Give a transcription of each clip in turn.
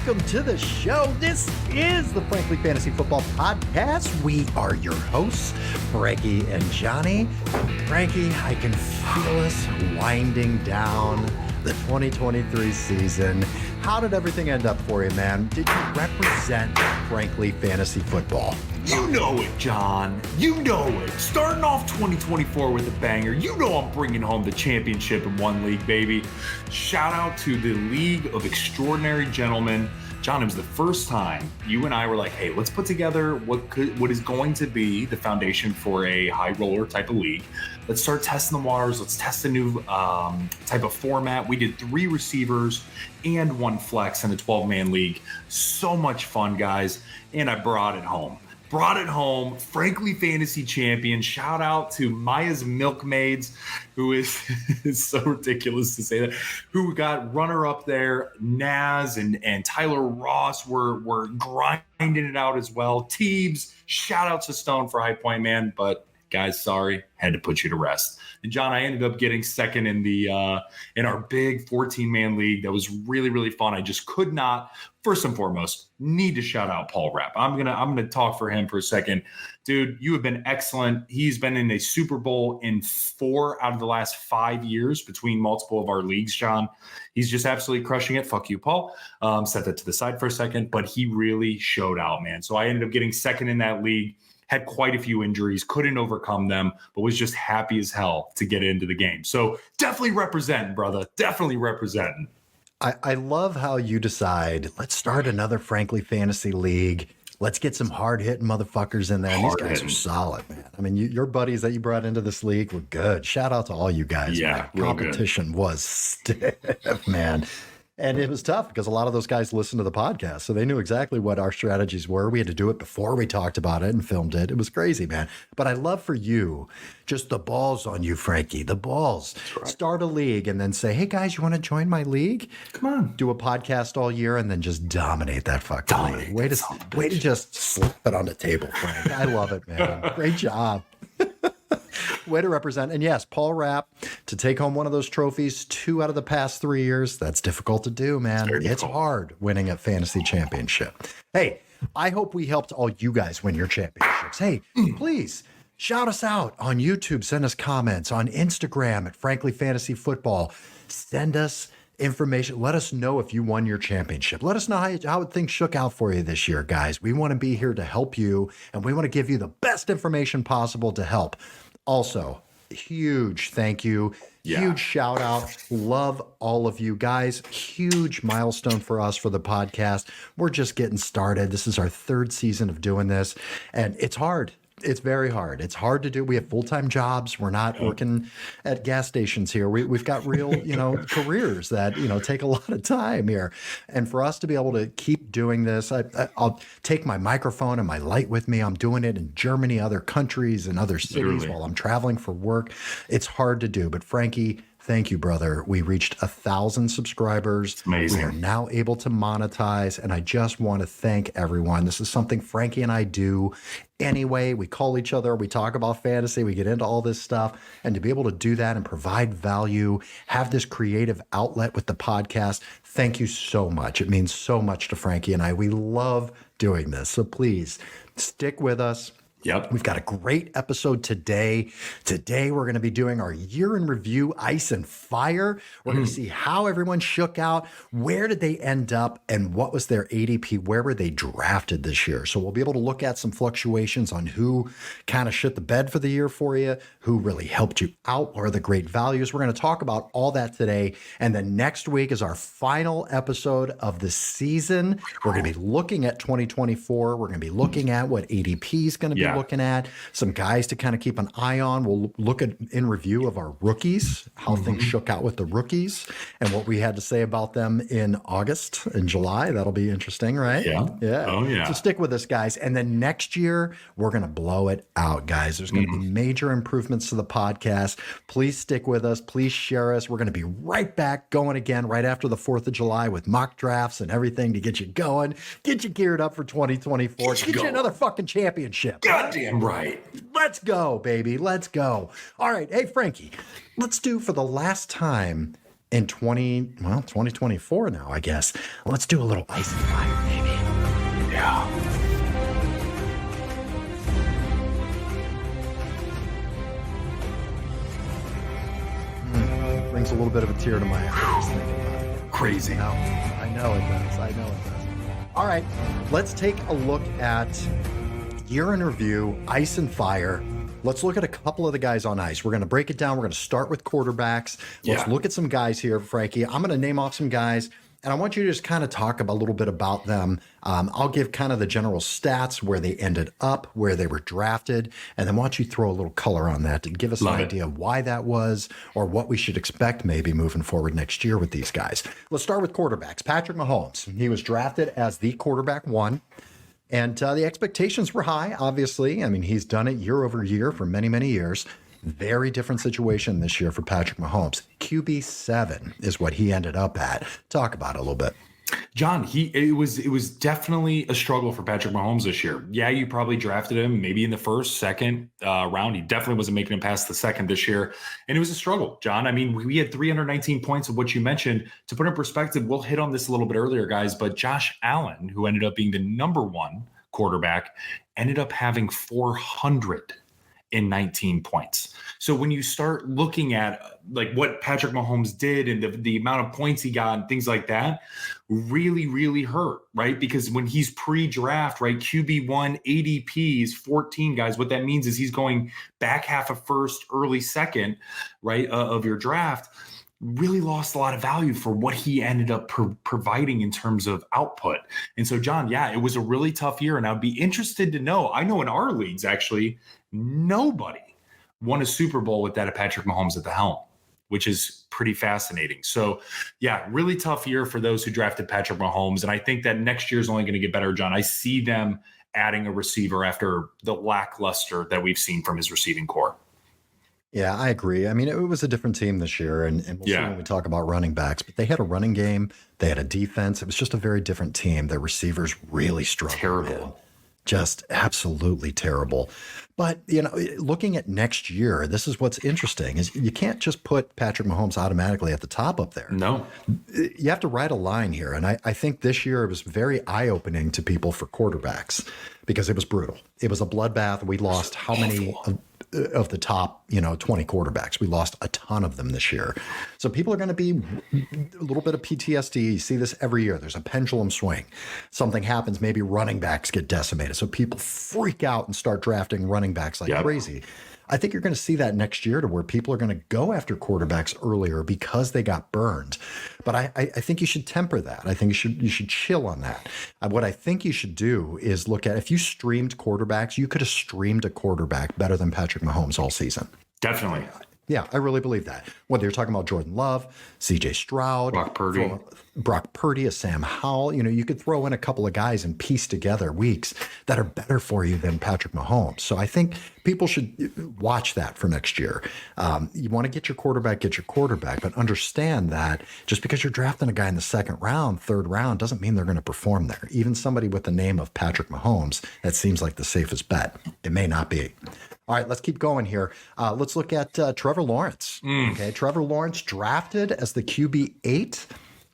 welcome to the show. This is the Frankly Fantasy Football Podcast. We are your hosts, Frankie and Johnny. Frankie, I can feel us winding down the 2023 season. How did everything end up for you, man? Did you represent Frankly Fantasy Football? You know it, John. You know it. Starting off 2024 with a banger. You know I'm bringing home the championship in one league, baby. Shout out to the League of Extraordinary Gentlemen. John, it was the first time you and I were like, hey, let's put together what is going to be the foundation for a high roller type of league. Let's start testing the waters. Let's test a new type of format. We did 3 receivers and 1 flex in a 12-man league. So much fun, guys. And I brought it home. Frankly Fantasy Champion. Shout out to Maya's Milkmaids, who is so ridiculous to say that, who got runner up there. Naz and Tyler Ross were grinding it out as well. Teebs, shout out to Stone for High Point, man. But guys, sorry, had to put you to rest. And John, I ended up getting second in the in our big 14-man league. That was really, really fun. I just could not. First and foremost, need to shout out Paul Rapp. I'm gonna talk for him for a second. Dude, you have been excellent. He's been in a Super Bowl in 4 out of the last 5 years between multiple of our leagues, John. He's just absolutely crushing it. Fuck you, Paul. Set that to the side for a second, but he really showed out, man. So I ended up getting second in that league. Had quite a few injuries, couldn't overcome them, but was just happy as hell to get into the game. So definitely representing, brother. Definitely representing. I love how you decide, let's start another Frankly Fantasy League. Let's get some hard-hitting motherfuckers in there. And these guys are solid, man. I mean, your buddies that you brought into this league were good. Shout out to all you guys. Yeah, man. Competition was stiff, man. And it was tough because a lot of those guys listened to the podcast, so they knew exactly what our strategies were. We had to do it before we talked about it and filmed it. It was crazy, man. But I love for you, just the balls on you, Frankie, the balls. Right. Start a league and then say, hey, guys, you want to join my league? Come on. Do a podcast all year and then just dominate that fucking league. Way to just slip it on the table, Frank. I love it, man. Great job. Way to represent. And yes, Paul Rapp, to take home one of those trophies 2 out of the past 3 years, that's difficult to do, man. It's hard winning a fantasy championship. Hey, I hope we helped all you guys win your championships. Hey, please shout us out on YouTube. Send us comments on Instagram at Frankly Fantasy Football. Send us information. Let us know if you won your championship. Let us know how things shook out for you this year, guys. We want to be here to help you, and we want to give you the best information possible to help. Also, huge thank you. Yeah. Huge shout out. Love all of you guys. Huge milestone for us for the podcast. We're just getting started. This is our 3rd season of doing this, and it's hard. It's very hard. It's hard to do. We have full-time jobs. We're not working at gas stations here. We've got real, careers that, take a lot of time here. And for us to be able to keep doing this, I'll take my microphone and my light with me. I'm doing it in Germany, other countries, and other cities while I'm traveling for work. It's hard to do. But Frankie, thank you, brother. We reached 1,000 subscribers. Amazing. We are now able to monetize, and I just want to thank everyone. This is something Frankie and I do anyway. We call each other, we talk about fantasy, we get into all this stuff, and to be able to do that and provide value, have this creative outlet with the podcast, thank you so much. It means so much to Frankie and I. We love doing this, so please stick with us. Yep. We've got a great episode today. Today, we're going to be doing our year in review, ice and fire. We're going to see how everyone shook out. Where did they end up? And what was their ADP? Where were they drafted this year? So we'll be able to look at some fluctuations on who kind of shit the bed for the year for you, who really helped you out, what are the great values. We're going to talk about all that today. And then next week is our final episode of the season. We're going to be looking at 2024. We're going to be looking at what ADP is going to be looking at, some guys to kind of keep an eye on. We'll look at in review of our rookies, how things shook out with the rookies and what we had to say about them in August and July. That'll be interesting, right? Yeah. Oh, yeah. So stick with us, guys. And then next year, we're going to blow it out, guys. There's going to be major improvements to the podcast. Please stick with us. Please share us. We're going to be right back going again right after the 4th of July with mock drafts and everything to get you going, get you geared up for 2024, get you another fucking championship. Goddamn right. Let's go, baby. Let's go. All right. Hey, Frankie, let's do for the last time in 2024 now, I guess. Let's do a little ice and fire, baby. Yeah. Brings a little bit of a tear to my eye just thinking about it. Crazy. I know it does. I know it does. All right, let's take a look at year in review, ice and fire. Let's look at a couple of the guys on ice. We're going to break it down. We're going to start with quarterbacks. Let's look at some guys here, Frankie. I'm going to name off some guys, and I want you to just kind of talk a little bit about them. I'll give kind of the general stats, where they ended up, where they were drafted, and then why don't you throw a little color on that to give us an idea of why that was or what we should expect maybe moving forward next year with these guys. Let's start with quarterbacks. Patrick Mahomes. He was drafted as the quarterback one. And the expectations were high, obviously. I mean, he's done it year over year for many, many years. Very different situation this year for Patrick Mahomes. QB7 is what he ended up at. Talk about it a little bit. John, it was definitely a struggle for Patrick Mahomes this year. Yeah, you probably drafted him maybe in the first, second round. He definitely wasn't making it past the second this year. And it was a struggle, John. I mean, we had 319 points of what you mentioned. To put in perspective, we'll hit on this a little bit earlier, guys, but Josh Allen, who ended up being the number one quarterback, ended up having 419 points. So when you start looking at like what Patrick Mahomes did and the amount of points he got and things like that, really, really hurt, right? Because when he's pre-draft, right, QB1 ADP is 14, guys. What that means is he's going back half of first, early second, right, of your draft. Really lost a lot of value for what he ended up providing in terms of output. And so, John, yeah, it was a really tough year. And I'd be interested to know, I know in our leagues, actually, nobody won a Super Bowl with that of Patrick Mahomes at the helm, which is pretty fascinating. So, yeah, really tough year for those who drafted Patrick Mahomes. And I think that next year is only going to get better, John. I see them adding a receiver after the lackluster that we've seen from his receiving core. Yeah, I agree. I mean, it was a different team this year, and we'll see when we talk about running backs, but they had a running game. They had a defense. It was just a very different team. Their receivers really struggled. Terrible. Man. Just absolutely terrible. But, you know, looking at next year, this is what's interesting is you can't just put Patrick Mahomes automatically at the top up there. No. You have to ride a line here. And I think this year it was very eye-opening to people for quarterbacks because it was brutal. It was a bloodbath. We lost how many of the top, 20 quarterbacks. We lost a ton of them this year. So people are going to be a little bit of PTSD. You see this every year. There's a pendulum swing. Something happens. Maybe running backs get decimated. So people freak out and start drafting running backs like crazy. I think you're going to see that next year to where people are going to go after quarterbacks earlier because they got burned. But I think you should temper that. I think you should chill on that. What I think you should do is look at if you streamed quarterbacks, you could have streamed a quarterback better than Patrick Mahomes all season. Definitely. Yeah, I really believe that. Whether you're talking about Jordan Love, CJ Stroud, Brock Purdy, a Sam Howell, you could throw in a couple of guys and piece together weeks that are better for you than Patrick Mahomes. So I think people should watch that for next year. You want to get your quarterback, but understand that just because you're drafting a guy in the second round, third round, doesn't mean they're going to perform there. Even somebody with the name of Patrick Mahomes, that seems like the safest bet. It may not be. All right, let's keep going here. Let's look at Trevor Lawrence. Okay, Trevor Lawrence drafted as the QB8,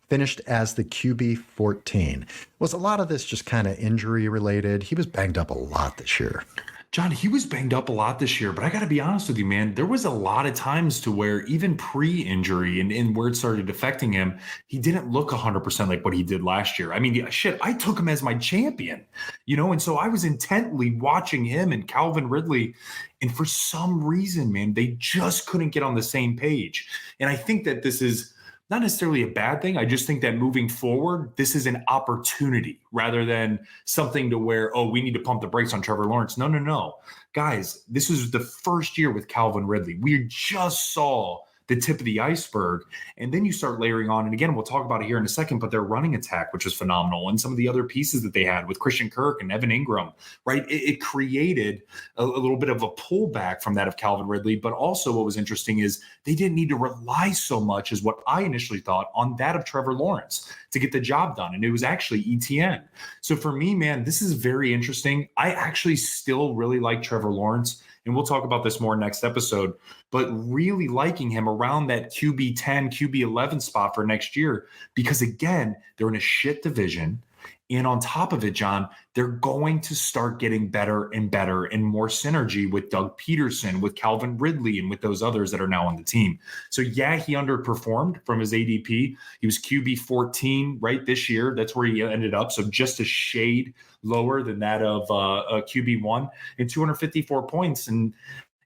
finished as the QB14. Was a lot of this just kind of injury related? He was banged up a lot this year. John, he was banged up a lot this year, but I got to be honest with you, man. There was a lot of times to where even pre-injury and where it started affecting him, he didn't look 100% like what he did last year. I mean, shit, I took him as my champion, and so I was intently watching him and Calvin Ridley. And for some reason, man, they just couldn't get on the same page. And I think that this is not necessarily a bad thing. I just think that moving forward, this is an opportunity rather than something to where, we need to pump the brakes on Trevor Lawrence. No. Guys, this is the first year with Calvin Ridley. We just saw the tip of the iceberg. And then you start layering on, and again, we'll talk about it here in a second, but their running attack, which was phenomenal, and some of the other pieces that they had with Christian Kirk and Evan Ingram, right? It created a little bit of a pullback from that of Calvin Ridley. But also what was interesting is they didn't need to rely so much as what I initially thought on that of Trevor Lawrence to get the job done. And it was actually ETN. So for me, man, this is very interesting. I actually still really like Trevor Lawrence and we'll talk about this more next episode, but really liking him around that QB 10, QB 11 spot for next year, because again, they're in a shit division. And on top of it, John, they're going to start getting better and better and more synergy with Doug Peterson, with Calvin Ridley, and with those others that are now on the team. So yeah, he underperformed from his ADP. He was QB 14 right this year. That's where he ended up. So just a shade lower than that of QB 1 and 254 points. And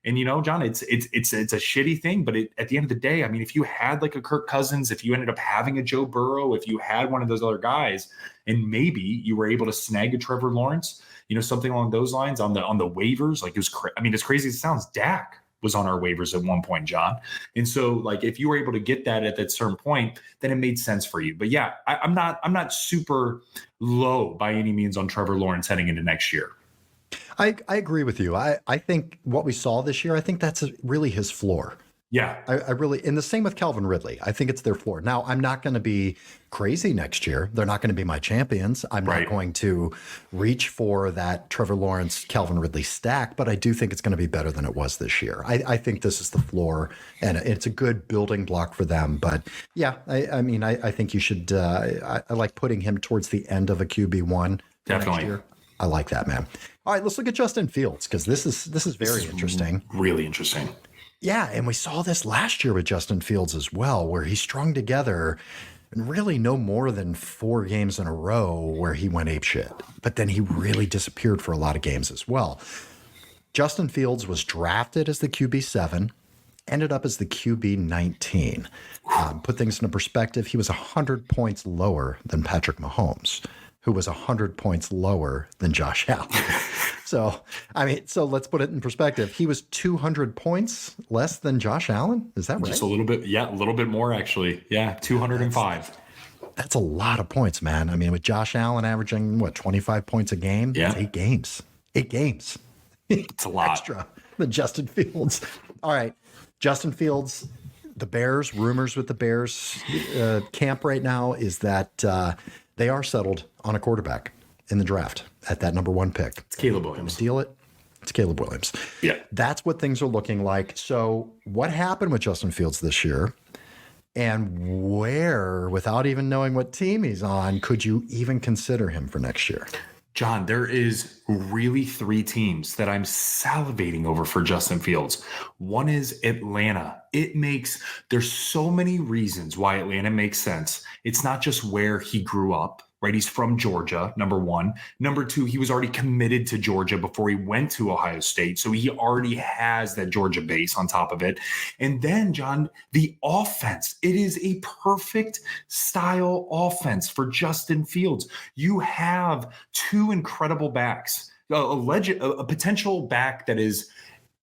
John, it's a shitty thing, but at the end of the day, I mean, if you had like a Kirk Cousins, if you ended up having a Joe Burrow, if you had one of those other guys, and maybe you were able to snag a Trevor Lawrence, something along those lines on the waivers, like it was, as crazy as it sounds, Dak was on our waivers at one point, John. And so like, if you were able to get that at that certain point, then it made sense for you. But yeah, I'm not super low by any means on Trevor Lawrence heading into next year. I agree with you. I think what we saw this year, I think that's really his floor. Yeah. I really, and the same with Calvin Ridley. I think it's their floor. Now, I'm not going to be crazy next year. They're not going to be my champions. I'm not going to reach for that Trevor Lawrence, Calvin Ridley stack, but I do think it's going to be better than it was this year. I think this is the floor, and it's a good building block for them. But yeah, I think you should, I like putting him towards the end of a QB1 Definitely. next year. I like that, man. All right, let's look at Justin Fields, because this is very interesting. Really interesting. Yeah, and we saw this last year with Justin Fields as well, where he strung together really no more than 4 games in a row where he went apeshit. But then he really disappeared for a lot of games as well. Justin Fields was drafted as the QB7, ended up as the QB19. Put things into perspective, he was 100 points lower than Patrick Mahomes, who was 100 points lower than Josh Allen. So let's put it in perspective. He was 200 points less than Josh Allen. Is that right? Just a little bit. Yeah, a little bit more, actually. Yeah, 205. That's a lot of points, man. I mean, with Josh Allen averaging, 25 points a game? Yeah. That's 8 games. 8 games. It's a lot. Extra than Justin Fields. All right. Justin Fields, the Bears, rumors with the Bears camp right now is that they are settled on a quarterback in the draft at that number 1 pick. It's Caleb Williams. Steal it. It's Caleb Williams. Yeah. That's what things are looking like. So what happened with Justin Fields this year, and where, without even knowing what team he's on, could you even consider him for next year? John, there is really 3 teams that I'm salivating over for Justin Fields. One is Atlanta. There's so many reasons why Atlanta makes sense. It's not just where he grew up, right? He's from Georgia, number 1. Number 2, he was already committed to Georgia before he went to Ohio State. So he already has that Georgia base on top of it. And then, John, the offense. It is a perfect style offense for Justin Fields. You have 2 incredible backs, a potential back that is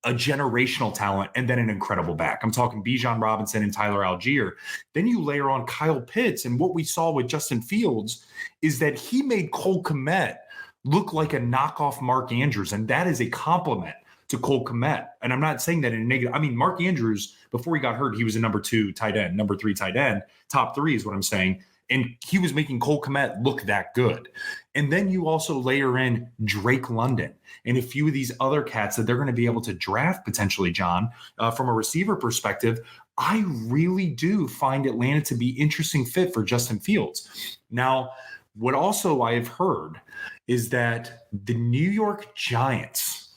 a generational talent, and then an incredible back. I'm talking Bijan Robinson and Tyler Algier. Then you layer on Kyle Pitts, and what we saw with Justin Fields is that he made Cole Kmet look like a knockoff Mark Andrews, and that is a compliment to Cole Kmet. And I'm not saying that in a negative. I mean, Mark Andrews, before he got hurt, he was a number 2 tight end, number 3 tight end, top 3 is what I'm saying. And he was making Cole Kmet look that good. And then you also layer in Drake London and a few of these other cats that they're going to be able to draft potentially, John, from a receiver perspective. I really do find Atlanta to be interesting fit for Justin Fields. Now, what also I have heard is that the New York Giants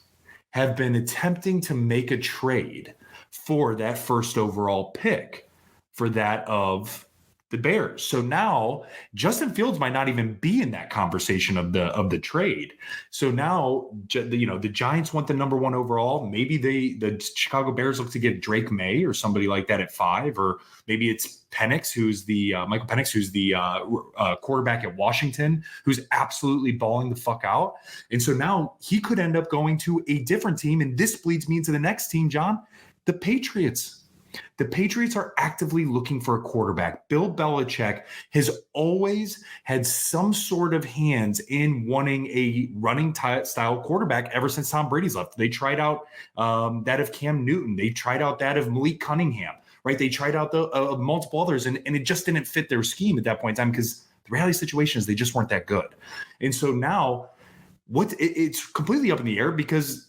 have been attempting to make a trade for that first overall pick for that of the Bears. So now Justin Fields might not even be in that conversation of the trade. So now, the Giants want the number 1 overall. Maybe the Chicago Bears look to get Drake May or somebody like that at 5, or maybe it's Penix, who's the Michael Penix, who's the quarterback at Washington, who's absolutely balling the fuck out. And so now he could end up going to a different team. And this bleeds me into the next team, John, the Patriots. The Patriots are actively looking for a quarterback. Bill Belichick has always had some sort of hands in wanting a running style quarterback ever since Tom Brady's left. They tried out that of Cam Newton. They tried out that of Malik Cunningham, right? They tried out the multiple others, and it just didn't fit their scheme at that point in time because the reality situation is they just weren't that good. And so now it's completely up in the air because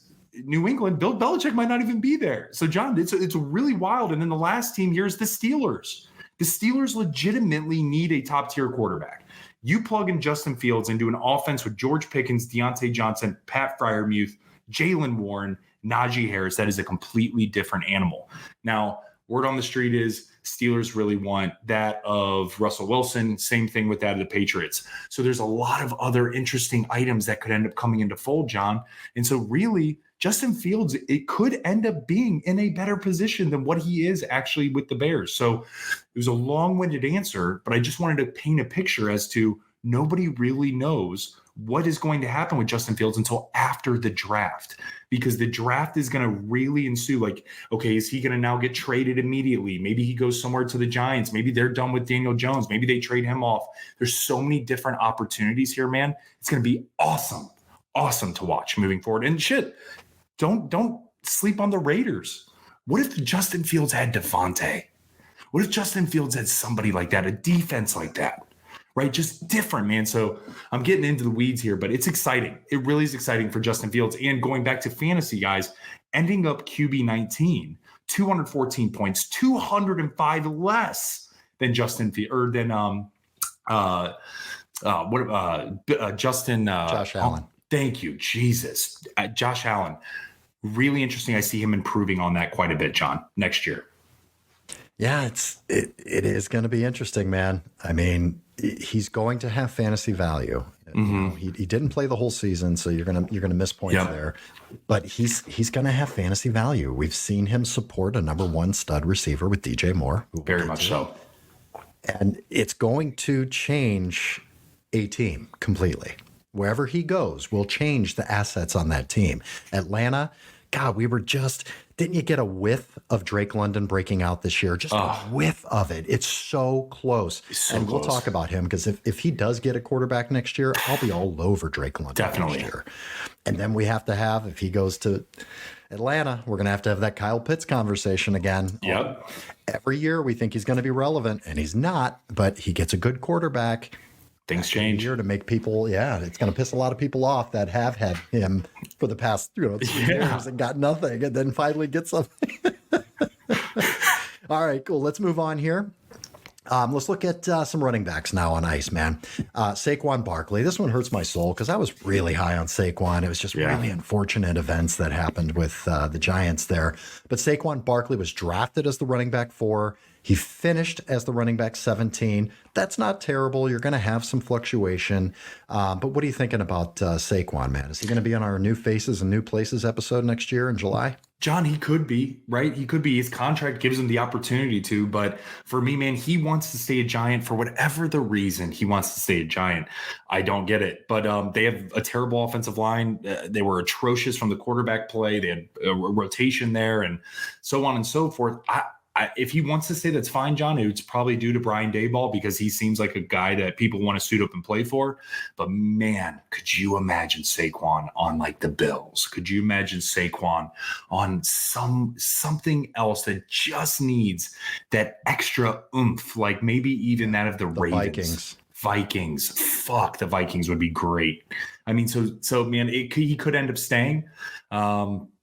New England, Bill Belichick might not even be there. So, John, it's really wild. And then the last team here is the Steelers. The Steelers legitimately need a top-tier quarterback. You plug in Justin Fields into an offense with George Pickens, Deontay Johnson, Pat Freiermuth, Jalen Warren, Najee Harris. That is a completely different animal. Now, word on the street is Steelers really want that of Russell Wilson. Same thing with that of the Patriots. So there's a lot of other interesting items that could end up coming into fold, John. And so really, Justin Fields, it could end up being in a better position than what he is actually with the Bears. So it was a long-winded answer, but I just wanted to paint a picture as to nobody really knows what is going to happen with Justin Fields until after the draft, because the draft is going to really ensue. Like, okay, is he going to now get traded immediately? Maybe he goes somewhere to the Giants. Maybe they're done with Daniel Jones. Maybe they trade him off. There's so many different opportunities here, man. It's going to be awesome to watch moving forward. And shit, don't sleep on the Raiders. What if Justin Fields had Devontae? What if Justin Fields had somebody like that, a defense like that? Right? Just different, man. So I'm getting into the weeds here, but it's exciting. It really is exciting for Justin Fields. And going back to fantasy, guys, ending up QB 19, 214 points, 205 less than Justin or than Josh Allen. Thank you, Jesus. Josh Allen. Really interesting. I see him improving on that quite a bit, John, next year. Yeah, it is going to be interesting, man. I mean, he's going to have fantasy value. You know, he didn't play the whole season, so you're gonna miss points there. But he's going to have fantasy value. We've seen him support a number one stud receiver with DJ Moore. Very much so. And it's going to change a team completely. Wherever he goes will change the assets on that team. Atlanta, God, didn't you get a whiff of Drake London breaking out this year? Just a whiff of it. It's so close. We'll talk about him because if he does get a quarterback next year, I'll be all over Drake London Definitely. next year. And then we have to have, if he goes to Atlanta, we're going to have that Kyle Pitts conversation again. Yep. Every year we think he's going to be relevant, and he's not, but he gets a good quarterback. Things change here to make people. Yeah, it's going to piss a lot of people off that have had him for the past 3 years and got nothing, and then finally get something. All right, cool. Let's move on here. Let's look at some running backs now on ice, man. Saquon Barkley. This one hurts my soul because I was really high on Saquon. It was just really unfortunate events that happened with the Giants there. But Saquon Barkley was drafted as the running back 4. He finished as the running back 17. That's not terrible. You're going to have some fluctuation. But what are you thinking about Saquon, man? Is he going to be on our New Faces and New Places episode next year in July? John, he could be, right? He could be. His contract gives him the opportunity to. But for me, man, he wants to stay a Giant for whatever the reason he wants to stay a Giant. I don't get it. But they have a terrible offensive line. They were atrocious from the quarterback play. They had a rotation there and so on and so forth. If he wants to stay, that's fine, John. It's probably due to Brian Daboll because he seems like a guy that people want to suit up and play for. But man, could you imagine Saquon on like the Bills? Could you imagine Saquon on something else that just needs that extra oomph, like maybe even that of the Ravens? Vikings. Fuck, the Vikings would be great. I mean, so man, he could end up staying.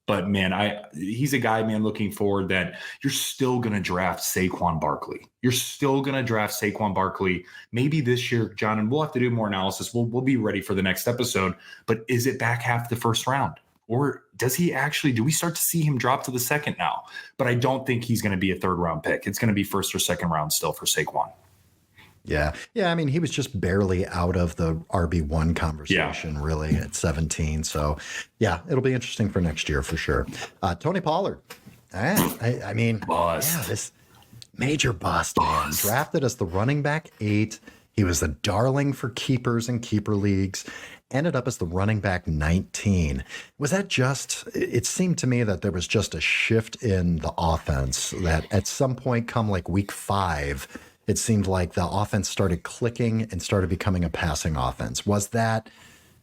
But man, he's a guy, man, looking forward that you're still going to draft Saquon Barkley. You're still going to draft Saquon Barkley maybe this year, John, and we'll have to do more analysis. We'll be ready for the next episode. But is it back half the first round? Or do we start to see him drop to the second now? But I don't think he's going to be a third round pick. It's going to be first or second round still for Saquon. Yeah. I mean, he was just barely out of the RB1 conversation, really, at 17. So, yeah, it'll be interesting for next year for sure. Tony Pollard. I mean, this major bust, man. Drafted as the running back 8. He was the darling for keepers and keeper leagues. Ended up as the running back 19. Was that it seemed to me that there was just a shift in the offense that at some point come like week 5, it seemed like the offense started clicking and started becoming a passing offense. Was that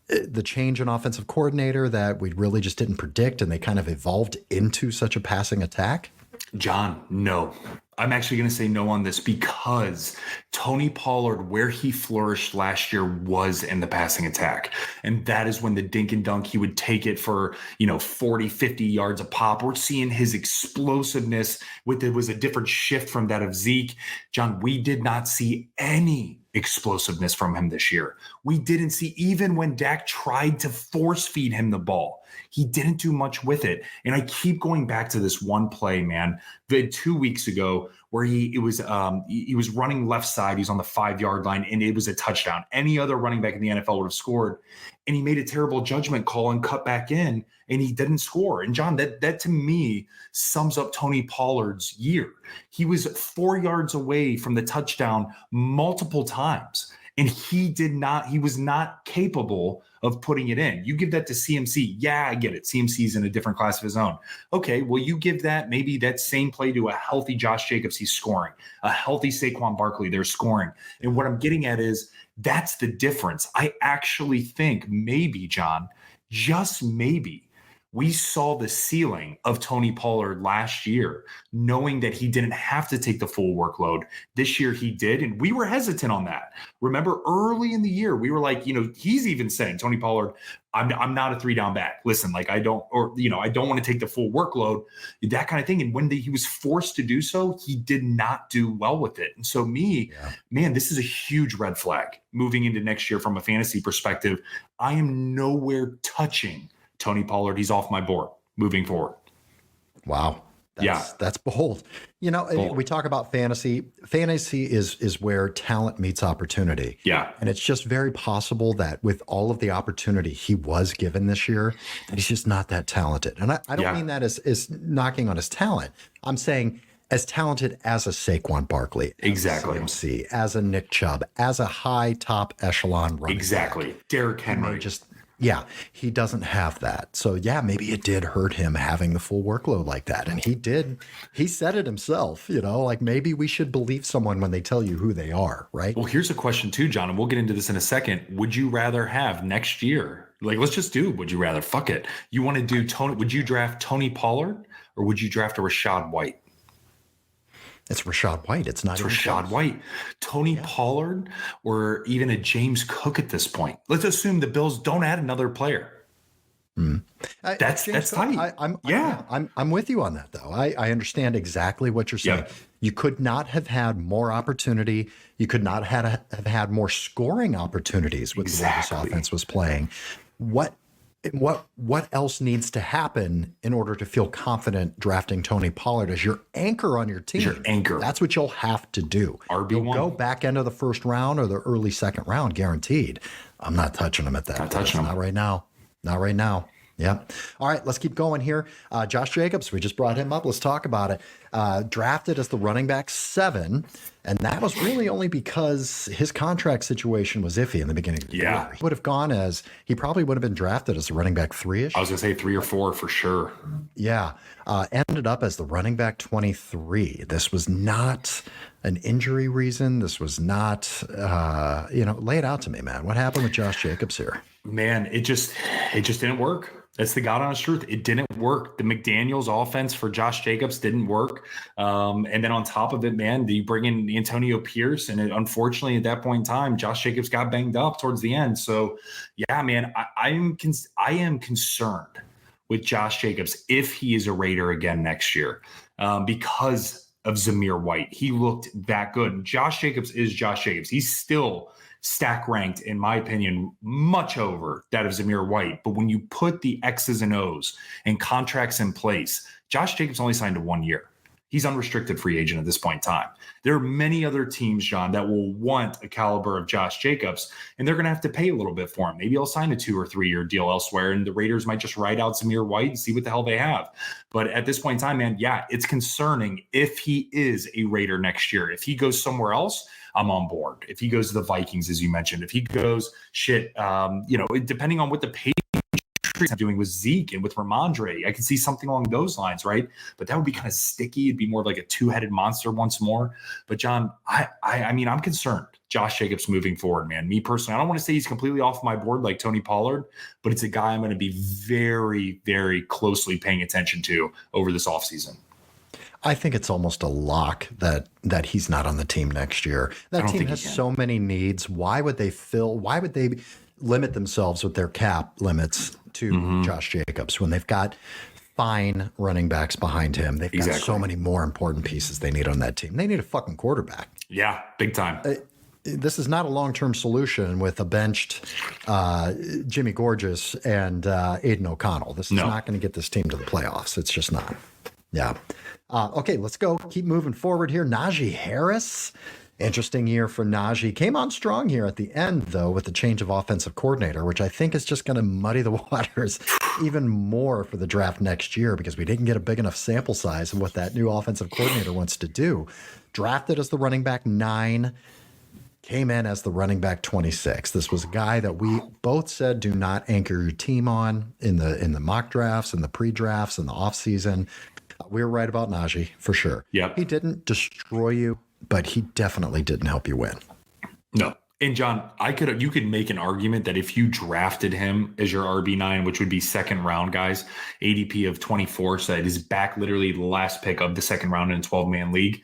the change in offensive coordinator that we really just didn't predict and they kind of evolved into such a passing attack? John, no. I'm actually going to say no on this because Tony Pollard, where he flourished last year was in the passing attack. And that is when the dink and dunk, he would take it for, 40, 50 yards a pop. We're seeing his explosiveness it was a different shift from that of Zeke. John, we did not see any explosiveness from him this year. We didn't see, even when Dak tried to force feed him the ball, he didn't do much with it. And I keep going back to this one play, man, 2 weeks ago, where he was running left side. He's on the 5-yard line, and it was a touchdown. Any other running back in the NFL would have scored. And he made a terrible judgment call and cut back in, and he didn't score. And John, that to me sums up Tony Pollard's year. He was 4 yards away from the touchdown multiple times, and he was not capable of putting it in. You give that to CMC. Yeah, I get it. CMC's in a different class of his own. Okay, well, you give maybe that same play to a healthy Josh Jacobs, he's scoring. A healthy Saquon Barkley, they're scoring. And what I'm getting at is that's the difference. I actually think maybe, John, just maybe, we saw the ceiling of Tony Pollard last year, knowing that he didn't have to take the full workload. This year he did, and we were hesitant on that. Remember, early in the year, we were like, he's even saying, Tony Pollard, I'm not a 3-down back. Listen, I don't want to take the full workload, that kind of thing. And when he was forced to do so, he did not do well with it. And so man, this is a huge red flag moving into next year from a fantasy perspective. I am nowhere touching Tony Pollard. He's off my board moving forward. Wow. That's bold. We talk about fantasy. Fantasy is where talent meets opportunity. Yeah. And it's just very possible that with all of the opportunity he was given this year, that he's just not that talented. And I don't mean that as knocking on his talent. I'm saying as talented as a Saquon Barkley, exactly, as a CMC, as a Nick Chubb, as a high top echelon running back. Derrick Henry. He doesn't have that. So maybe it did hurt him having the full workload like that. And he said it himself, maybe we should believe someone when they tell you who they are, right? Well, here's a question too, John, and we'll get into this in a second. Would you rather have next year, let's just do, would you rather? Fuck it. You want to do would you draft Tony Pollard or would you draft a Rachaad White? It's Rachaad White. It's not Rachaad White. Tony Pollard or even a James Cook at this point. Let's assume the Bills don't add another player. That's tight. I'm with you on that, though. I understand exactly what you're saying. Yep. You could not have had more opportunity. You could not have had more scoring opportunities with the way this offense was playing. What else needs to happen in order to feel confident drafting Tony Pollard as your anchor on your team? Your anchor. That's what you'll have to do. RB1. You'll go back into the first round or the early second round, guaranteed. I'm not touching him at that. Not right now. Not right now. Yeah. All right, let's keep going here. Josh Jacobs, we just brought him up. Let's talk about it. Drafted as the running back 7, and that was really only because his contract situation was iffy in the beginning of the year. He probably would have been drafted as the running back 3-ish. I was going to say 3 or 4 for sure. Yeah. Ended up as the running back 23. This was not an injury reason. This was not, lay it out to me, man. What happened with Josh Jacobs here? Man, it just didn't work. That's the God honest truth. It didn't work. The McDaniels offense for Josh Jacobs didn't work. And then on top of it, man, you bring in Antonio Pierce. And unfortunately, at that point in time, Josh Jacobs got banged up towards the end. So, yeah, man, I am concerned with Josh Jacobs if he is a Raider again next year because of Zamir White. He looked that good. Josh Jacobs is Josh Jacobs. He's still stack ranked, in my opinion, much over that of Zamir White. But when you put the X's and O's and contracts in place, Josh Jacobs only signed to 1 year. He's unrestricted free agent at this point in time. There are many other teams, John, that will want a caliber of Josh Jacobs, and they're going to have to pay a little bit for him. Maybe he'll sign a 2 or 3 year deal elsewhere, and the Raiders might just ride out Zamir White and see what the hell they have. But at this point in time, man, it's concerning if he is a Raider next year. If he goes somewhere else, I'm on board. If he goes to the Vikings, as you mentioned, if he goes depending on what the Patriots are doing with Zeke and with Ramondre, I can see something along those lines, right? But that would be kind of sticky. It'd be more like a 2-headed monster once more. But John, I mean, I'm concerned. Josh Jacobs moving forward, man. Me personally, I don't want to say he's completely off my board like Tony Pollard, but it's a guy I'm going to be very, very closely paying attention to over this offseason. I think it's almost a lock that he's not on the team next year. That team has so many needs. Why would they limit themselves with their cap limits to Josh Jacobs when they've got fine running backs behind him? They've got so many more important pieces they need on that team. They need a fucking quarterback. Yeah, big time. This is not a long-term solution with a benched Jimmy Gorgeous and Aiden O'Connell. This is not going to get this team to the playoffs. It's just not. Yeah. Okay, let's go. Keep moving forward here. Najee Harris. Interesting year for Najee. Came on strong here at the end, though, with the change of offensive coordinator, which I think is just going to muddy the waters even more for the draft next year because we didn't get a big enough sample size of what that new offensive coordinator wants to do. Drafted as the running back 9. Came in as the running back 26. This was a guy that we both said do not anchor your team on in the mock drafts and the pre-drafts and the offseason. We were right about Najee for sure. Yep. He didn't destroy you, but he definitely didn't help you win. No. And John, you could make an argument that if you drafted him as your RB9, which would be second round, guys, ADP of 24, so that is back literally the last pick of the second round in a 12-man league,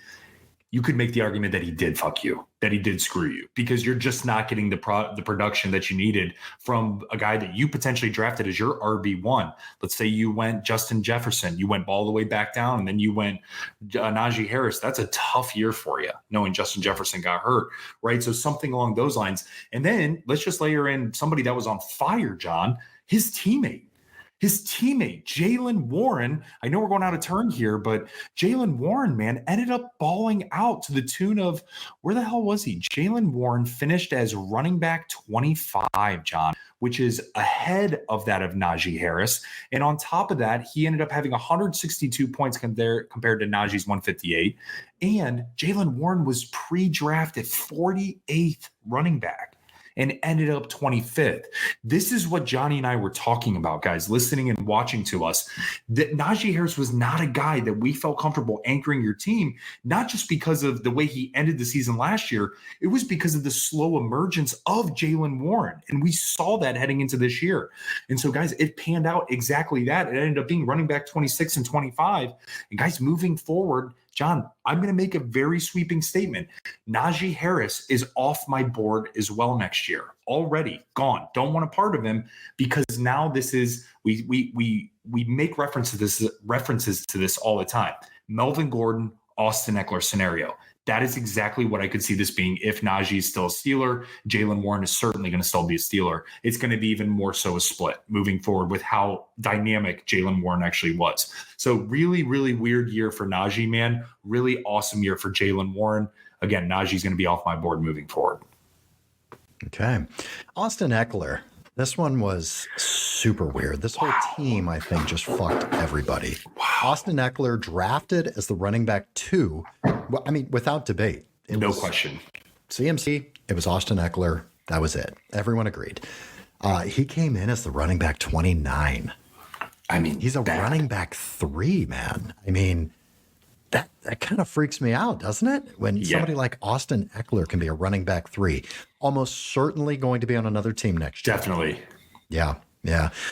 you could make the argument that he did fuck you, that he did screw you, because you're just not getting the production that you needed from a guy that you potentially drafted as your RB1. Let's say you went Justin Jefferson, you went all the way back down, and then you went Najee Harris. That's a tough year for you, knowing Justin Jefferson got hurt, right? So something along those lines. And then let's just layer in somebody that was on fire, John, his teammate, Jaylen Warren. I know we're going out of turn here, but Jaylen Warren, man, ended up balling out to the tune of, where the hell was he? Jaylen Warren finished as running back 25, John, which is ahead of that of Najee Harris. And on top of that, he ended up having 162 points compared to Najee's 158. And Jaylen Warren was pre-drafted 48th running back and ended up 25th. This is what Johnny and I were talking about, guys, listening and watching to us, that Najee Harris was not a guy that we felt comfortable anchoring your team, not just because of the way he ended the season last year. It was because of the slow emergence of Jaylen Warren. And we saw that heading into this year. And so, guys, it panned out exactly that. It ended up being running back 26 and 25. And guys, moving forward, John, I'm going to make a very sweeping statement. Najee Harris is off my board as well next year. Already gone. Don't want a part of him, because now this is we make references to this all the time. Melvin Gordon, Austin Eckler scenario. That is exactly what I could see this being if Najee is still a Steeler. Jaylen Warren is certainly going to still be a Steeler. It's going to be even more so a split moving forward with how dynamic Jaylen Warren actually was. So really, really weird year for Najee, man. Really awesome year for Jaylen Warren. Again, Najee's going to be off my board moving forward. Okay. Austin Eckler. This one was super weird. This whole team, I think, just fucked everybody. Wow. Austin Eckler drafted as the running back 2. Well, I mean, without debate. No question. CMC, it was Austin Eckler. That was it. Everyone agreed. He came in as the running back 29. I mean, he's a running back 3, man. I mean, that kind of freaks me out, doesn't it? When somebody like Austin Eckler can be a running back 3, almost certainly going to be on another team next year. Definitely. Yeah.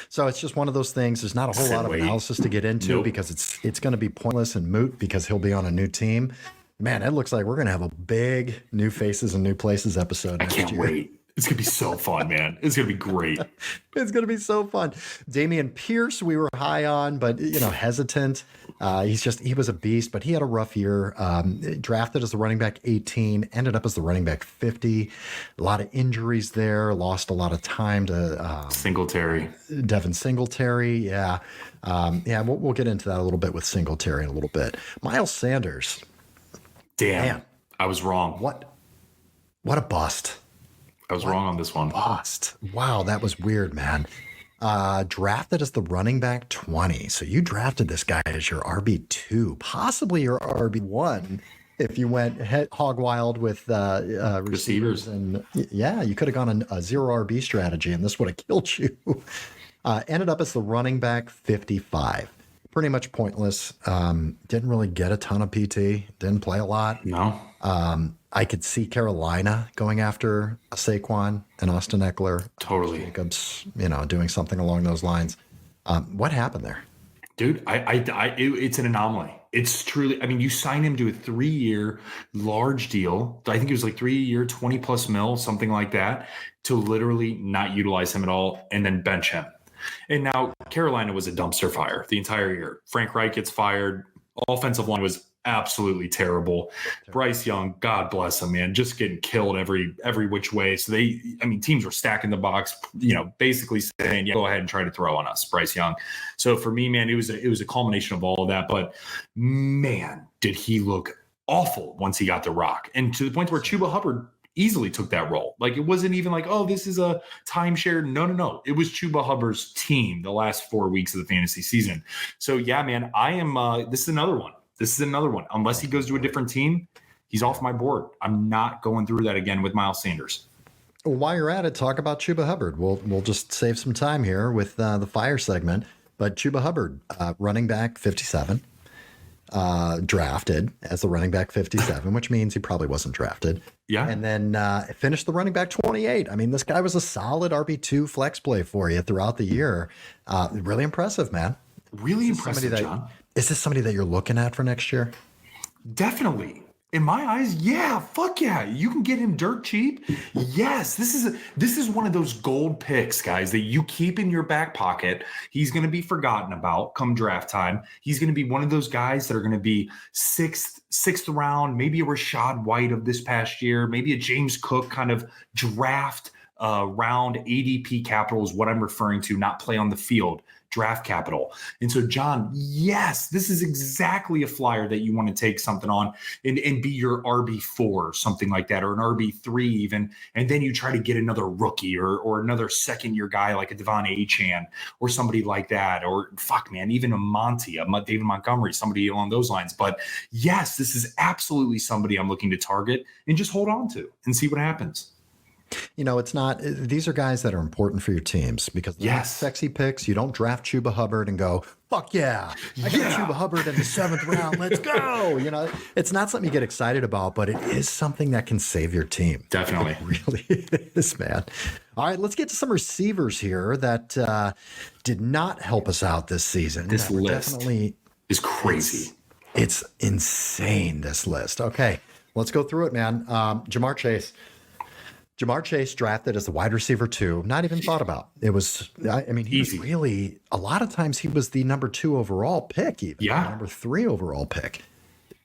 So it's just one of those things. There's not a whole lot of analysis to get into because it's going to be pointless and moot because he'll be on a new team. Man, it looks like we're going to have a big new faces and new places episode next year. I can't wait. It's going to be so fun, man. It's going to be great. It's going to be so fun. Dameon Pierce, we were high on, but, hesitant. He was a beast, but he had a rough year. Drafted as the running back 18, ended up as the running back 50. A lot of injuries there, lost a lot of time to Singletary. Devin Singletary. Yeah. We'll get into that a little bit with Singletary in a little bit. Miles Sanders. Damn. Man, I was wrong. What a bust. I was wrong on this one. Bust. Wow, that was weird, man. Drafted as the running back 20. So you drafted this guy as your RB2, possibly your RB1, if you went hog wild with receivers. And you could have gone a zero RB strategy, and this would have killed you. Ended up as the running back 55. Pretty much pointless. Didn't really get a ton of PT. Didn't play a lot. No. I could see Carolina going after Saquon and Austin Eckler. Totally. Jacobs, doing something along those lines. What happened there? Dude, it's an anomaly. It's truly, I mean, you sign him to a 3-year large deal. I think it was like 3-year, 20 plus mil, something like that, to literally not utilize him at all and then bench him. And now Carolina was a dumpster fire the entire year. Frank Reich gets fired. Offensive line was absolutely terrible. Bryce Young, God bless him, man, just getting killed every which way. So teams were stacking the box, basically saying, yeah, go ahead and try to throw on us, Bryce Young. So for me, man, it was a culmination of all of that. But man, did he look awful once he got the rock, and to the point where Chuba Hubbard easily took that role. Like, it wasn't even like, oh, this is a timeshare. No. It was Chuba Hubbard's team the last 4 weeks of the fantasy season. So yeah, man, I am, this is another one. Unless he goes to a different team, he's off my board. I'm not going through that again with Miles Sanders. Well, while you're at it, talk about Chuba Hubbard. We'll just save some time here with the fire segment. But Chuba Hubbard, running back 57, drafted as the running back 57, which means he probably wasn't drafted. Yeah. And then finished the running back 28. I mean, this guy was a solid RB2 flex play for you throughout the year. Really impressive, man. Really impressive, John. Is this somebody that you're looking at for next year? Definitely. In my eyes, yeah, fuck yeah. You can get him dirt cheap. Yes, this is one of those gold picks, guys, that you keep in your back pocket. He's going to be forgotten about come draft time. He's going to be one of those guys that are going to be sixth round, maybe a Rashad White of this past year, maybe a James Cook kind of draft round. ADP capital is what I'm referring to, not play on the field. Draft capital. And so, John, yes, this is exactly a flyer that you want to take something on and be your RB4, something like that, or an RB3 even. And then you try to get another rookie or another second-year guy like a Devon Achane or somebody like that, or even a Monty, a David Montgomery, somebody along those lines. But yes, this is absolutely somebody I'm looking to target and just hold on to and see what happens. It's not, these are guys that are important for your teams because they're not sexy picks. You don't draft Chuba Hubbard and go, fuck yeah, I got Chuba Hubbard in the 7th round. Let's go. It's not something you get excited about, but it is something that can save your team. Definitely. It really is, man. All right, let's get to some receivers here that did not help us out this season. This list definitely is crazy. It's insane, this list. Okay, let's go through it, man. Jamar Chase drafted as the wide receiver 2, not even thought about. It was, he was really, a lot of times he was the number 2 overall pick, even. Yeah. Number 3 overall pick.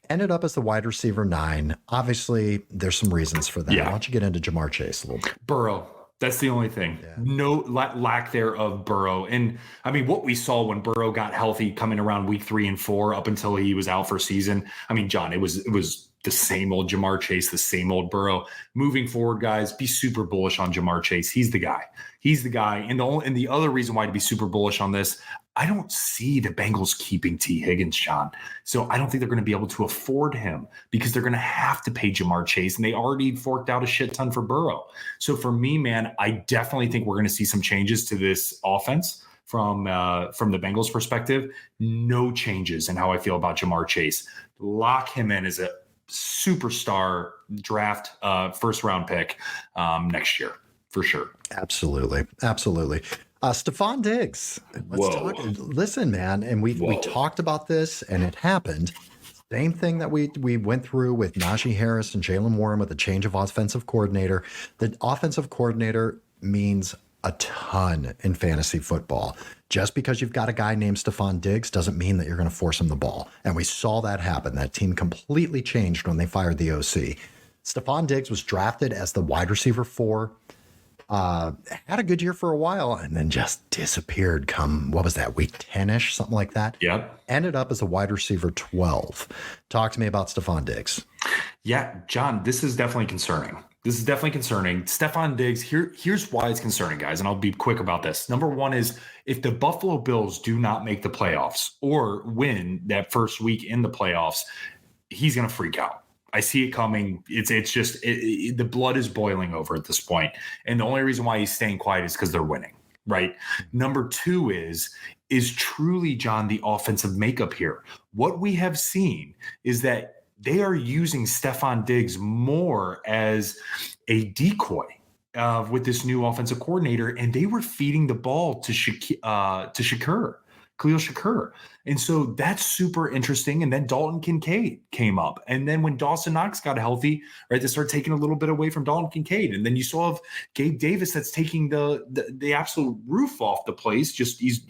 Ended up as the wide receiver 9. Obviously, there's some reasons for that. Yeah. Why don't you get into Jamar Chase a little bit? Burrow. That's the only thing. Yeah. No lack there of Burrow. And what we saw when Burrow got healthy coming around week 3 and 4 up until he was out for season. John, it was the same old Jamar Chase, the same old Burrow. Moving forward, guys, be super bullish on Jamar Chase. He's the guy. And the other reason why to be super bullish on this, I don't see the Bengals keeping T. Higgins, John. So I don't think they're going to be able to afford him because they're going to have to pay Jamar Chase, and they already forked out a shit ton for Burrow. So for me, man, I definitely think we're going to see some changes to this offense from the Bengals perspective. No changes in how I feel about Jamar Chase. Lock him in as a superstar draft first round pick next year for sure. Absolutely. Stefon Diggs. Listen, man, and we talked about this and it happened. Same thing that we went through with Najee Harris and Jalen Warren with the change of offensive coordinator. The offensive coordinator means a ton in fantasy football. Just because you've got a guy named Stefon Diggs doesn't mean that you're going to force him the ball. And we saw that happen. That team completely changed when they fired the OC. Stefon Diggs was drafted as the wide receiver 4. Had a good year for a while and then just disappeared come, week 10-ish, something like that. Yep. Ended up as a wide receiver 12. Talk to me about Stefon Diggs. Yeah, John, this is definitely concerning. Stefon Diggs, here's why it's concerning, guys, and I'll be quick about this. Number one is if the Buffalo Bills do not make the playoffs or win that first week in the playoffs, he's going to freak out. I see it coming. It's just the blood is boiling over at this point. And the only reason why he's staying quiet is because they're winning, right? Number two is truly, John, the offensive makeup here. What we have seen is that they are using Stefon Diggs more as a decoy with this new offensive coordinator, and they were feeding the ball to Shakur Khalil Shakur. And so that's super interesting. And then Dalton Kincaid came up. And then when Dawson Knox got healthy, right, they started taking a little bit away from Dalton Kincaid. And then you saw of Gabe Davis that's taking the absolute roof off the place. Just he's,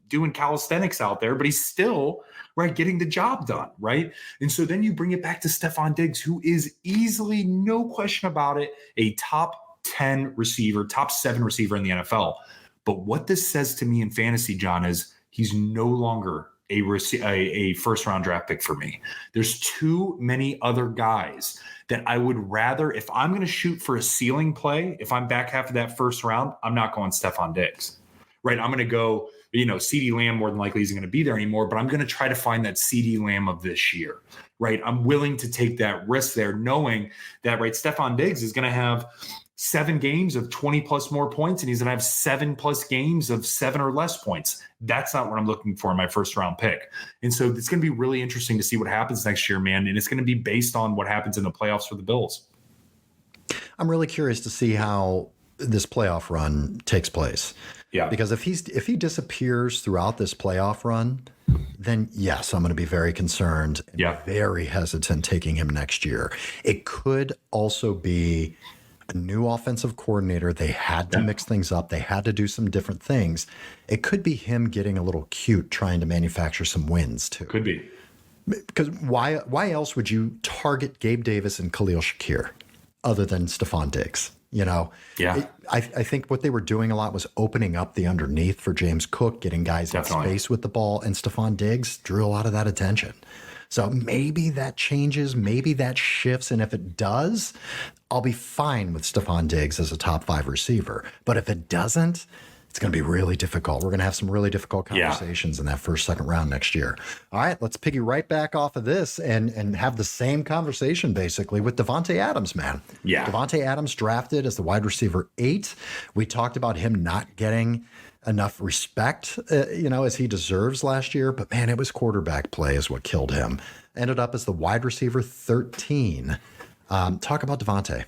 doing calisthenics out there, but he's still right getting the job done, right? And so then you bring it back to Stefon Diggs, who is easily, no question about it, a top 10 receiver, top 7 receiver in the NFL. But what this says to me in fantasy, John, is he's no longer a first round draft pick for me. There's too many other guys that I would rather, if I'm going to shoot for a ceiling play, if I'm back half of that first round, I'm not going Stefon Diggs, right? I'm going to go, CeeDee Lamb more than likely isn't going to be there anymore, but I'm going to try to find that CeeDee Lamb of this year, right? I'm willing to take that risk there, knowing that, right, Stefon Diggs is going to have 7 games of 20 plus more points, and he's going to have 7 plus games of 7 or less points. That's not what I'm looking for in my first round pick. And so it's going to be really interesting to see what happens next year, man. And it's going to be based on what happens in the playoffs for the Bills. I'm really curious to see how this playoff run takes place. Yeah. Because if he disappears throughout this playoff run, then yes, I'm going to be very concerned and very hesitant taking him next year. It could also be a new offensive coordinator. They had to mix things up. They had to do some different things. It could be him getting a little cute, trying to manufacture some wins too. Could be. Because why else would you target Gabe Davis and Khalil Shakir other than Stefon Diggs? I think what they were doing a lot was opening up the underneath for James Cook, getting guys in space with the ball, and Stefon Diggs drew a lot of that attention. So maybe that changes, maybe that shifts, and if it does, I'll be fine with Stefon Diggs as a top 5 receiver. But if it doesn't, it's going to be really difficult. We're going to have some really difficult conversations in that first, second round next year. All right, let's piggy right back off of this and have the same conversation basically with Davante Adams, man. Yeah. Davante Adams drafted as the wide receiver 8. We talked about him not getting enough respect, as he deserves last year. But man, it was quarterback play is what killed him. Ended up as the wide receiver 13. Talk about Davante.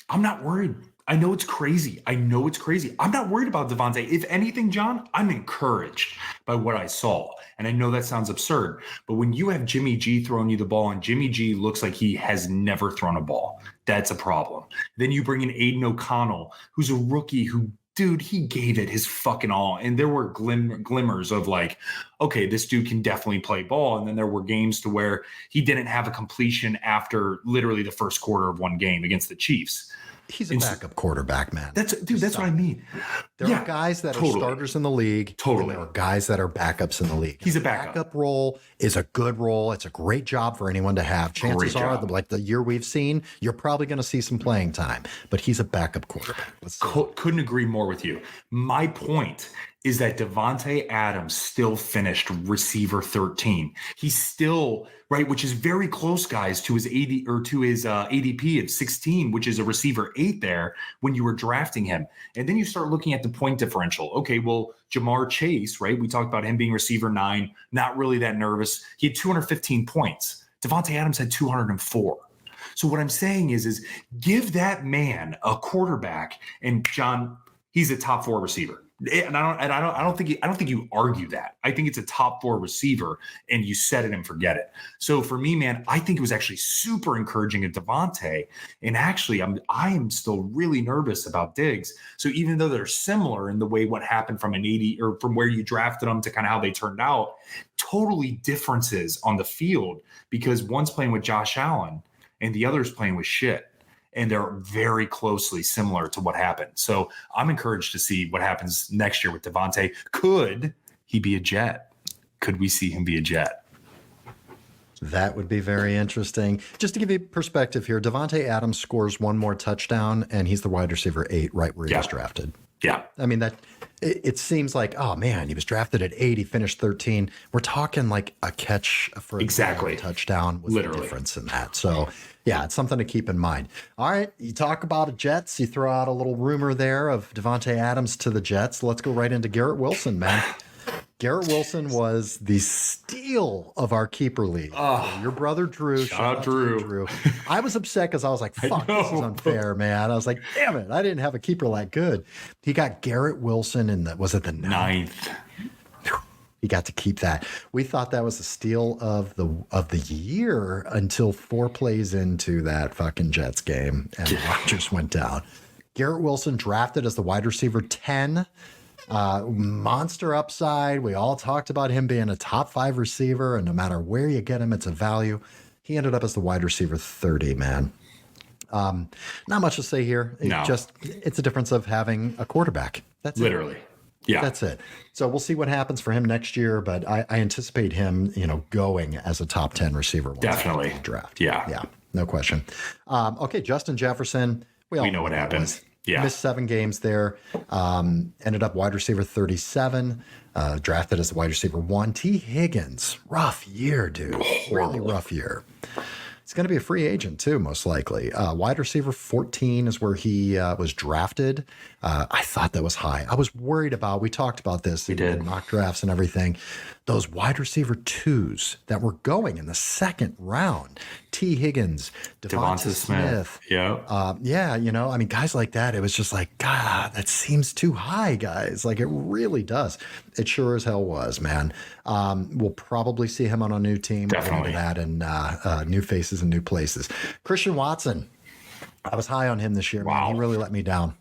I'm not worried. I know it's crazy. I'm not worried about Davante. If anything, John, I'm encouraged by what I saw. And I know that sounds absurd, but when you have Jimmy G throwing you the ball and Jimmy G looks like he has never thrown a ball, that's a problem. Then you bring in Aiden O'Connell, who's a rookie who, dude, he gave it his fucking all. And there were glimmers of like, okay, this dude can definitely play ball. And then there were games to where he didn't have a completion after literally the first quarter of one game against the Chiefs. He's a backup quarterback, man. That's what I mean. There are guys that are starters in the league. And there are guys that are backups in the league. He's a backup. Backup role is a good role. It's a great job for anyone to have. Chances are, like the year we've seen, you're probably going to see some playing time. But he's a backup quarterback. Couldn't agree more with you. My point is that Davante Adams still finished receiver 13. He's still right, which is very close, guys, to his ADP of 16, which is a receiver 8 there when you were drafting him. And then you start looking at the point differential. Okay, well, Jamar Chase, right? We talked about him being receiver 9, not really that nervous. He had 215 points. Davante Adams had 204. So what I'm saying is give that man a quarterback, and John, he's a top 4 receiver. And I don't think you argue that. I think it's a top 4 receiver, and you set it and forget it. So for me, man, I think it was actually super encouraging at Davante. And actually, I am still really nervous about Diggs. So even though they're similar in the way what happened from an 80 or from where you drafted them to kind of how they turned out, totally differences on the field because one's playing with Josh Allen and the other's playing with shit. And they're very closely similar to what happened. So I'm encouraged to see what happens next year with Davante. Could he be a Jet? Could we see him be a Jet? That would be very interesting. Just to give you perspective here, Davante Adams scores one more touchdown, and he's the wide receiver 8 right where he was drafted. Yeah. I mean, it seems like, oh, man, he was drafted at 8. He finished 13. We're talking like a catch for a touchdown was the difference in that. So, yeah, it's something to keep in mind. All right, you talk about the Jets. You throw out a little rumor there of Davante Adams to the Jets. Let's go right into Garrett Wilson, man. Garrett Wilson was the steal of our keeper league. Your brother Drew. Shout out Drew. I was upset because I was like, fuck, this is unfair, man. I was like, damn it, I didn't have a keeper that good. He got Garrett Wilson in the 9th? He got to keep that. We thought that was the steal of the year until 4 plays into that fucking Jets game, and Rodgers went down. Garrett Wilson drafted as the wide receiver 10. Monster upside. We all talked about him being a top 5 receiver, and no matter where you get him, it's a value. He ended up as the wide receiver 30, man. Not much to say here. It's a difference of having a quarterback. That's literally. Yeah. That's it. So we'll see what happens for him next year, but I anticipate him, going as a top 10 receiver. Definitely. Draft. Yeah. Yeah. No question. Okay. Justin Jefferson. We know what happened. Yeah. Missed 7 games there. Ended up wide receiver 37. Drafted as a wide receiver 1. T. Higgins. Rough year, dude. Really rough year. He's going to be a free agent too, most likely. Wide receiver 14 is where he was drafted. I thought that was high. I was worried about, we talked about this in mock drafts and everything, those wide receiver 2s that were going in the 2nd round. T. Higgins, Devonta Smith. Yeah. Guys like that, it was just like, God, that seems too high, guys. Like, it really does. It sure as hell was, man. We'll probably see him on a new team. Definitely. That and new faces and new places. Christian Watson. I was high on him this year, man. He really let me down.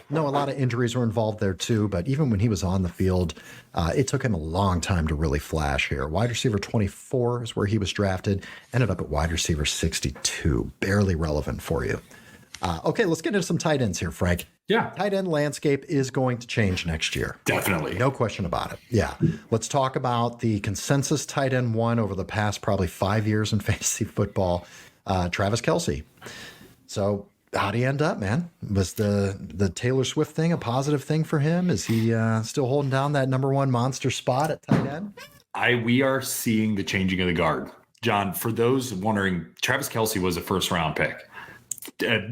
No, a lot of injuries were involved there too, but even when he was on the field, it took him a long time to really flash here. Wide receiver 24 is where he was drafted, ended up at wide receiver 62. Barely relevant for you. Okay, let's get into some tight ends here, Frank. Yeah. Tight end landscape is going to change next year. Definitely. No question about it. Yeah. Let's talk about the consensus tight end 1 over the past probably 5 years in fantasy football, Travis Kelce. So how'd he end up, man? Was the Taylor Swift thing a positive thing for him? Is he still holding down that number 1 monster spot at tight end? We are seeing the changing of the guard. John, for those wondering, Travis Kelce was a first-round pick.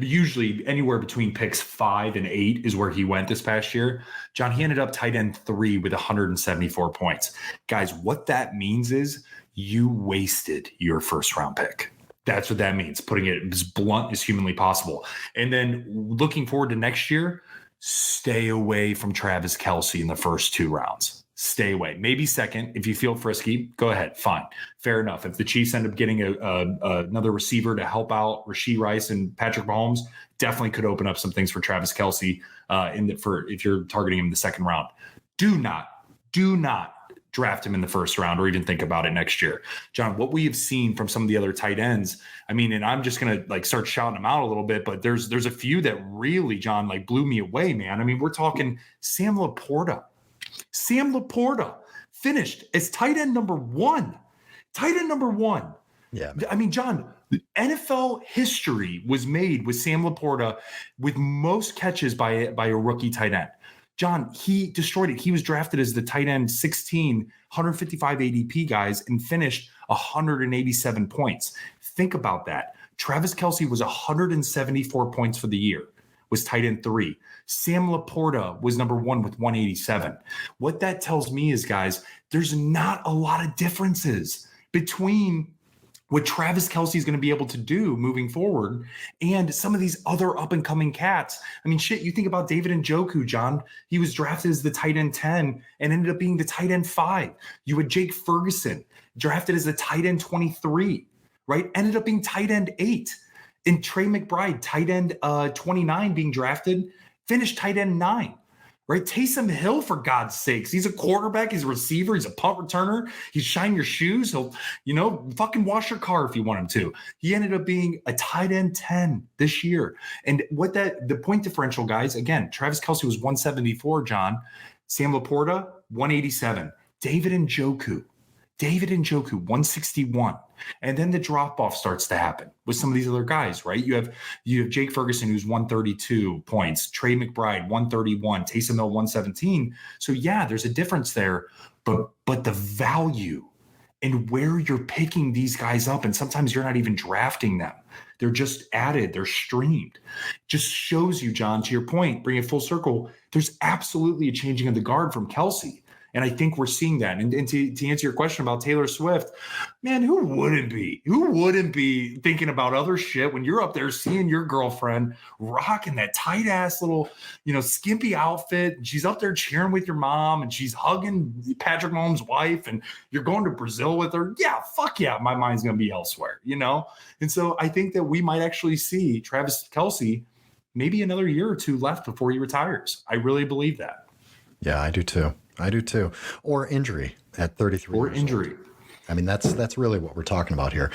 Usually anywhere between picks 5 and 8 is where he went this past year. John, he ended up tight end 3 with 174 points. Guys, what that means is you wasted your first-round pick. That's what that means, putting it as blunt as humanly possible. And then looking forward to next year, stay away from Travis Kelce in the first 2 rounds. Stay away. Maybe second. If you feel frisky, go ahead. Fine. Fair enough. If the Chiefs end up getting another receiver to help out Rashee Rice and Patrick Mahomes, definitely could open up some things for Travis Kelce if you're targeting him in the 2nd round. Do not draft him in the 1st round or even think about it next year. John, what we have seen from some of the other tight ends, and I'm just going to start shouting them out a little bit, but there's a few that really, John, blew me away, man. We're talking Sam Laporta. Sam Laporta finished as tight end number 1. Yeah. John, NFL history was made with Sam Laporta with most catches by a rookie tight end. John, he destroyed it. He was drafted as the tight end 16, 155 ADP, guys, and finished 187 points. Think about that. Travis Kelce was 174 points for the year, was tight end 3. Sam Laporta was number 1 with 187. What that tells me is, guys, there's not a lot of differences between what Travis Kelce is going to be able to do moving forward and some of these other up-and-coming cats. You think about David Njoku, John. He was drafted as the tight end 10 and ended up being the tight end 5. You had Jake Ferguson, drafted as the tight end 23, right? Ended up being tight end 8. And Trey McBride, tight end 29 being drafted, finished tight end 9. Right? Taysom Hill, for God's sakes. He's a quarterback. He's a receiver. He's a punt returner. He's shine your shoes. He'll, fucking wash your car if you want him to. He ended up being a tight end 10 this year. And the point differential, guys, again, Travis Kelce was 174, John. Sam Laporta, 187. David Njoku, 161. And then the drop-off starts to happen with some of these other guys, right? You have Jake Ferguson, who's 132 points, Trey McBride, 131, Taysom Hill, 117. So yeah, there's a difference there, but the value and where you're picking these guys up, and sometimes you're not even drafting them. They're just added, they're streamed. Just shows you, John, to your point, bring it full circle, there's absolutely a changing of the guard from Kelce. And I think we're seeing that. And to answer your question about Taylor Swift, man, who wouldn't be? Who wouldn't be thinking about other shit when you're up there seeing your girlfriend rocking that tight ass little, skimpy outfit? She's up there cheering with your mom and she's hugging Patrick Mahomes' wife and you're going to Brazil with her. Yeah, fuck yeah. My mind's going to be elsewhere, And so I think that we might actually see Travis Kelce maybe another year or two left before he retires. I really believe that. Yeah, I do too. Or injury at 33 Or years injury. old. I mean, that's really what we're talking about here.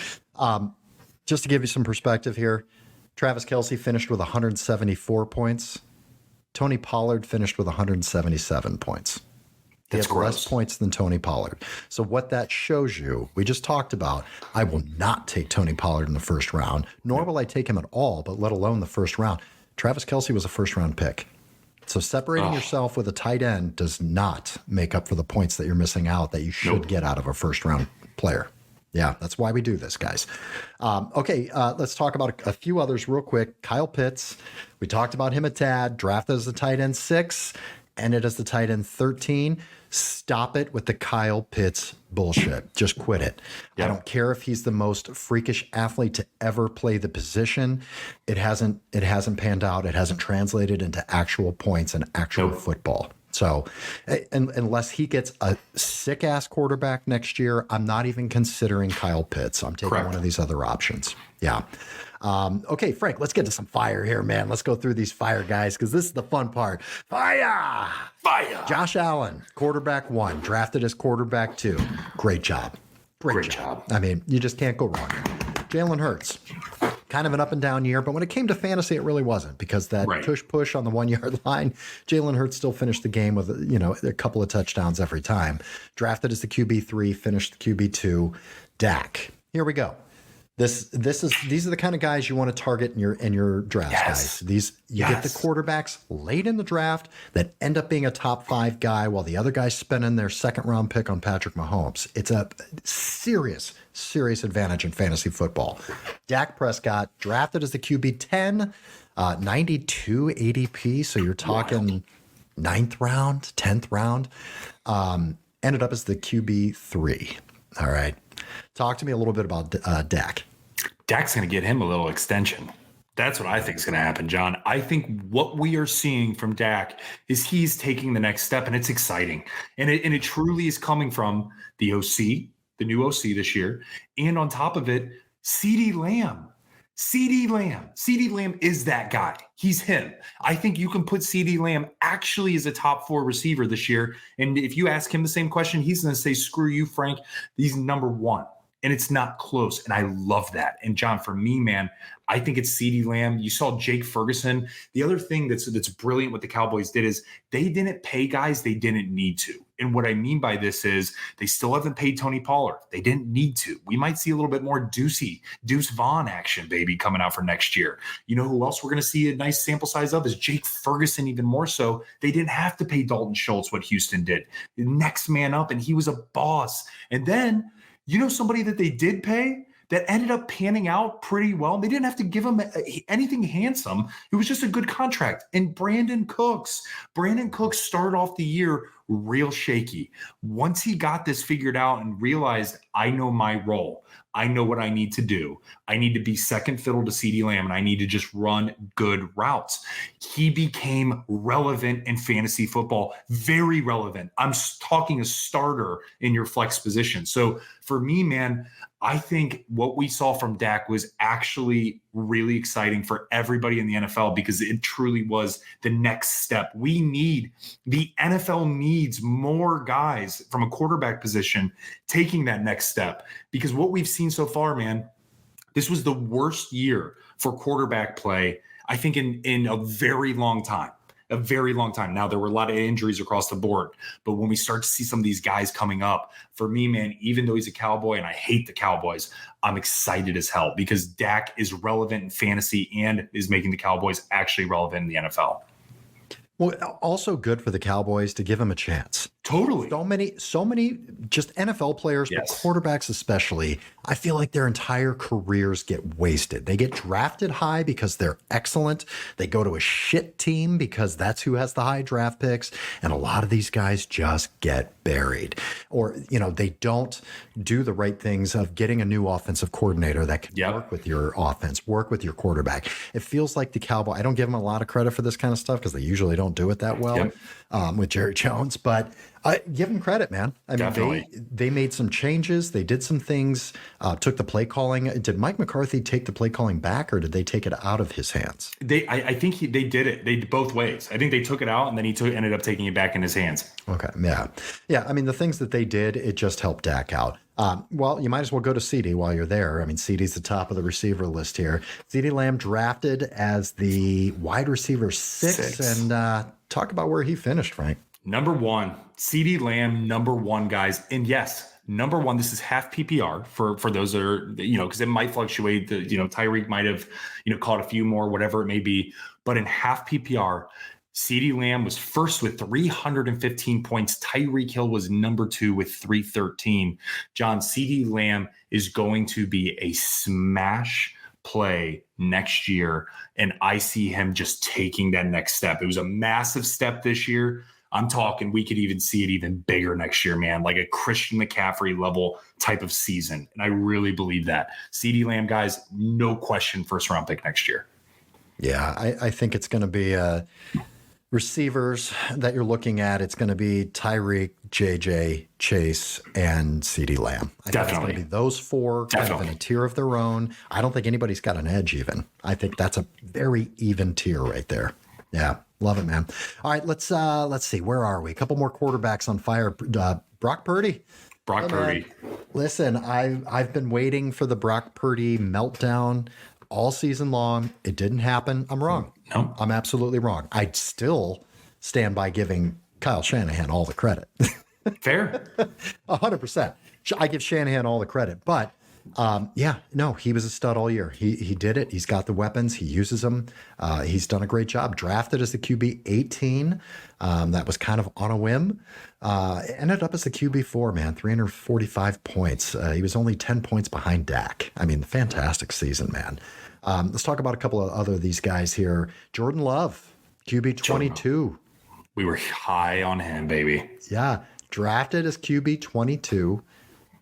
Just to give you some perspective here, Travis Kelce finished with 174 points. Tony Pollard finished with 177 points. He had less points than Tony Pollard. So what that shows you, we just talked about, I will not take Tony Pollard in the first round, nor will I take him at all, but let alone the first round. Travis Kelce was a first-round pick. So separating yourself with a tight end does not make up for the points that you're missing out that you should get out of a first-round player. Yeah, that's why we do this, guys. Let's talk about a few others real quick. Kyle Pitts, we talked about him a tad, drafted as the tight end 6, ended as the tight end 13. Stop it with the Kyle Pitts bullshit. Just quit it. Yeah. I don't care if he's the most freakish athlete to ever play the position. It hasn't panned out. It hasn't translated into actual points and actual football. So unless he gets a sick ass quarterback next year, I'm not even considering Kyle Pitts. I'm taking one of these other options. Yeah. Okay, Frank, let's get to some fire here, man. Let's go through these fire guys because this is the fun part. Fire! Josh Allen, quarterback 1, drafted as quarterback 2. Great job. Great job. I mean, you just can't go wrong. Jalen Hurts, kind of an up and down year, but when it came to fantasy, it really wasn't because that push on the 1 yard line, Jalen Hurts still finished the game with, a couple of touchdowns every time. Drafted as the QB3, finished the QB2. Dak. Here we go. These are the kind of guys you want to target in your drafts, guys. Get the quarterbacks late in the draft that end up being a top 5 guy while the other guy's spending their second round pick on Patrick Mahomes. It's a serious advantage in fantasy football. Dak Prescott drafted as the QB 10, 92 ADP. So you're talking 9th round, 10th round. Ended up as the QB 3. All right. Talk to me a little bit about Dak. Dak's going to get him a little extension. That's what I think is going to happen, John. I think what we are seeing from Dak is he's taking the next step, and it's exciting. And it truly is coming from the OC, the new OC this year, and on top of it, CeeDee Lamb. CeeDee Lamb is that guy. He's him. I think you can put CeeDee Lamb actually as a top 4 receiver this year. And if you ask him the same question, he's going to say, screw you, Frank. He's number 1. And it's not close. And I love that. And John, for me, man, I think it's CeeDee Lamb. You saw Jake Ferguson. The other thing that's brilliant what the Cowboys did is they didn't pay guys they didn't need to. And what I mean by this is they still haven't paid Tony Pollard. They didn't need to. We might see a little bit more Deuce Vaughn action, baby, coming out for next year. You know who else we're going to see a nice sample size of is Jake Ferguson, even more so. They didn't have to pay Dalton Schultz what Houston did. The next man up, and he was a boss. And then somebody that they did pay that ended up panning out pretty well. They didn't have to give him anything handsome. It was just a good contract. And Brandon Cooks started off the year real shaky. Once he got this figured out and realized, I know my role. I know what I need to do. I need to be second fiddle to CeeDee Lamb, and I need to just run good routes. He became relevant in fantasy football, very relevant. I'm talking a starter in your flex position. So for me, man, I think what we saw from Dak was actually really exciting for everybody in the NFL because it truly was the next step. The NFL needs more guys from a quarterback position taking that next step because what we've seen so far, man, this was the worst year for quarterback play, I think, in a very long time. A very long time. Now, there were a lot of injuries across the board, but when we start to see some of these guys coming up, for me, man, even though he's a Cowboy and I hate the Cowboys, I'm excited as hell because Dak is relevant in fantasy and is making the Cowboys actually relevant in the NFL. Well, also good for the Cowboys to give him a chance. Totally. So many just NFL players, but Yes. quarterbacks especially, I feel like their entire careers get wasted. They get drafted high because they're excellent. They go to a shit team because that's who has the high draft picks. And a lot of these guys just get buried. Or, they don't do the right things of getting a new offensive coordinator that can work with your offense, work with your quarterback. It feels like the Cowboys, I don't give them a lot of credit for this kind of stuff because they usually don't do it that well with Jerry Jones, but I give them credit, man. I mean, they made some changes. They did some things, took the play calling. Did Mike McCarthy take the play calling back or did they take it out of his hands? I think they did it. They did both ways. I think they took it out and then ended up taking it back in his hands. Okay. Yeah. Yeah. I mean, the things that they did, it just helped Dak out. Well, you might as well go to CD while you're there. I mean, CD's the top of the receiver list here. CD Lamb drafted as the wide receiver six. And talk about where he finished, Frank. Number one, CD Lamb, number one, guys. And yes, number one, this is half PPR for those that are, because it might fluctuate. Tyreek might have, caught a few more, whatever it may be. But in half PPR, CD Lamb was first with 315 points. Tyreek Hill was number two with 313. John, CD Lamb is going to be a smash play next year. And I see him just taking that next step. It was a massive step this year. I'm talking we could even see it even bigger next year, man, like a Christian McCaffrey level type of season. And I really believe that. CD Lamb, guys, no question, first round pick next year. Yeah, I think it's going to be receivers that you're looking at. It's going to be Tyreek, JJ, Chase, and CD Lamb. I think it's going to be those four kind of in a tier of their own. I don't think anybody's got an edge even. I think that's a very even tier right there. Yeah. Love it, man. All right, let's see. Where are we? A couple more quarterbacks on fire. Brock Purdy. Brock Purdy. Listen, I've been waiting for the Brock Purdy meltdown all season long. It didn't happen. I'm wrong. No, I'm absolutely wrong. I'd still stand by giving Kyle Shanahan all the credit. Fair. 100%. I give Shanahan all the credit, but he was a stud all year. He did it. He's got the weapons. He uses them. He's done a great job. Drafted as the QB 18. That was kind of on a whim. Ended up as the QB 4, man, 345 points. He was only 10 points behind Dak. I mean, fantastic season, man. Let's talk about a couple of other of these guys here. Jordan Love, QB 22. We were high on him, baby. Yeah. Drafted as QB 22.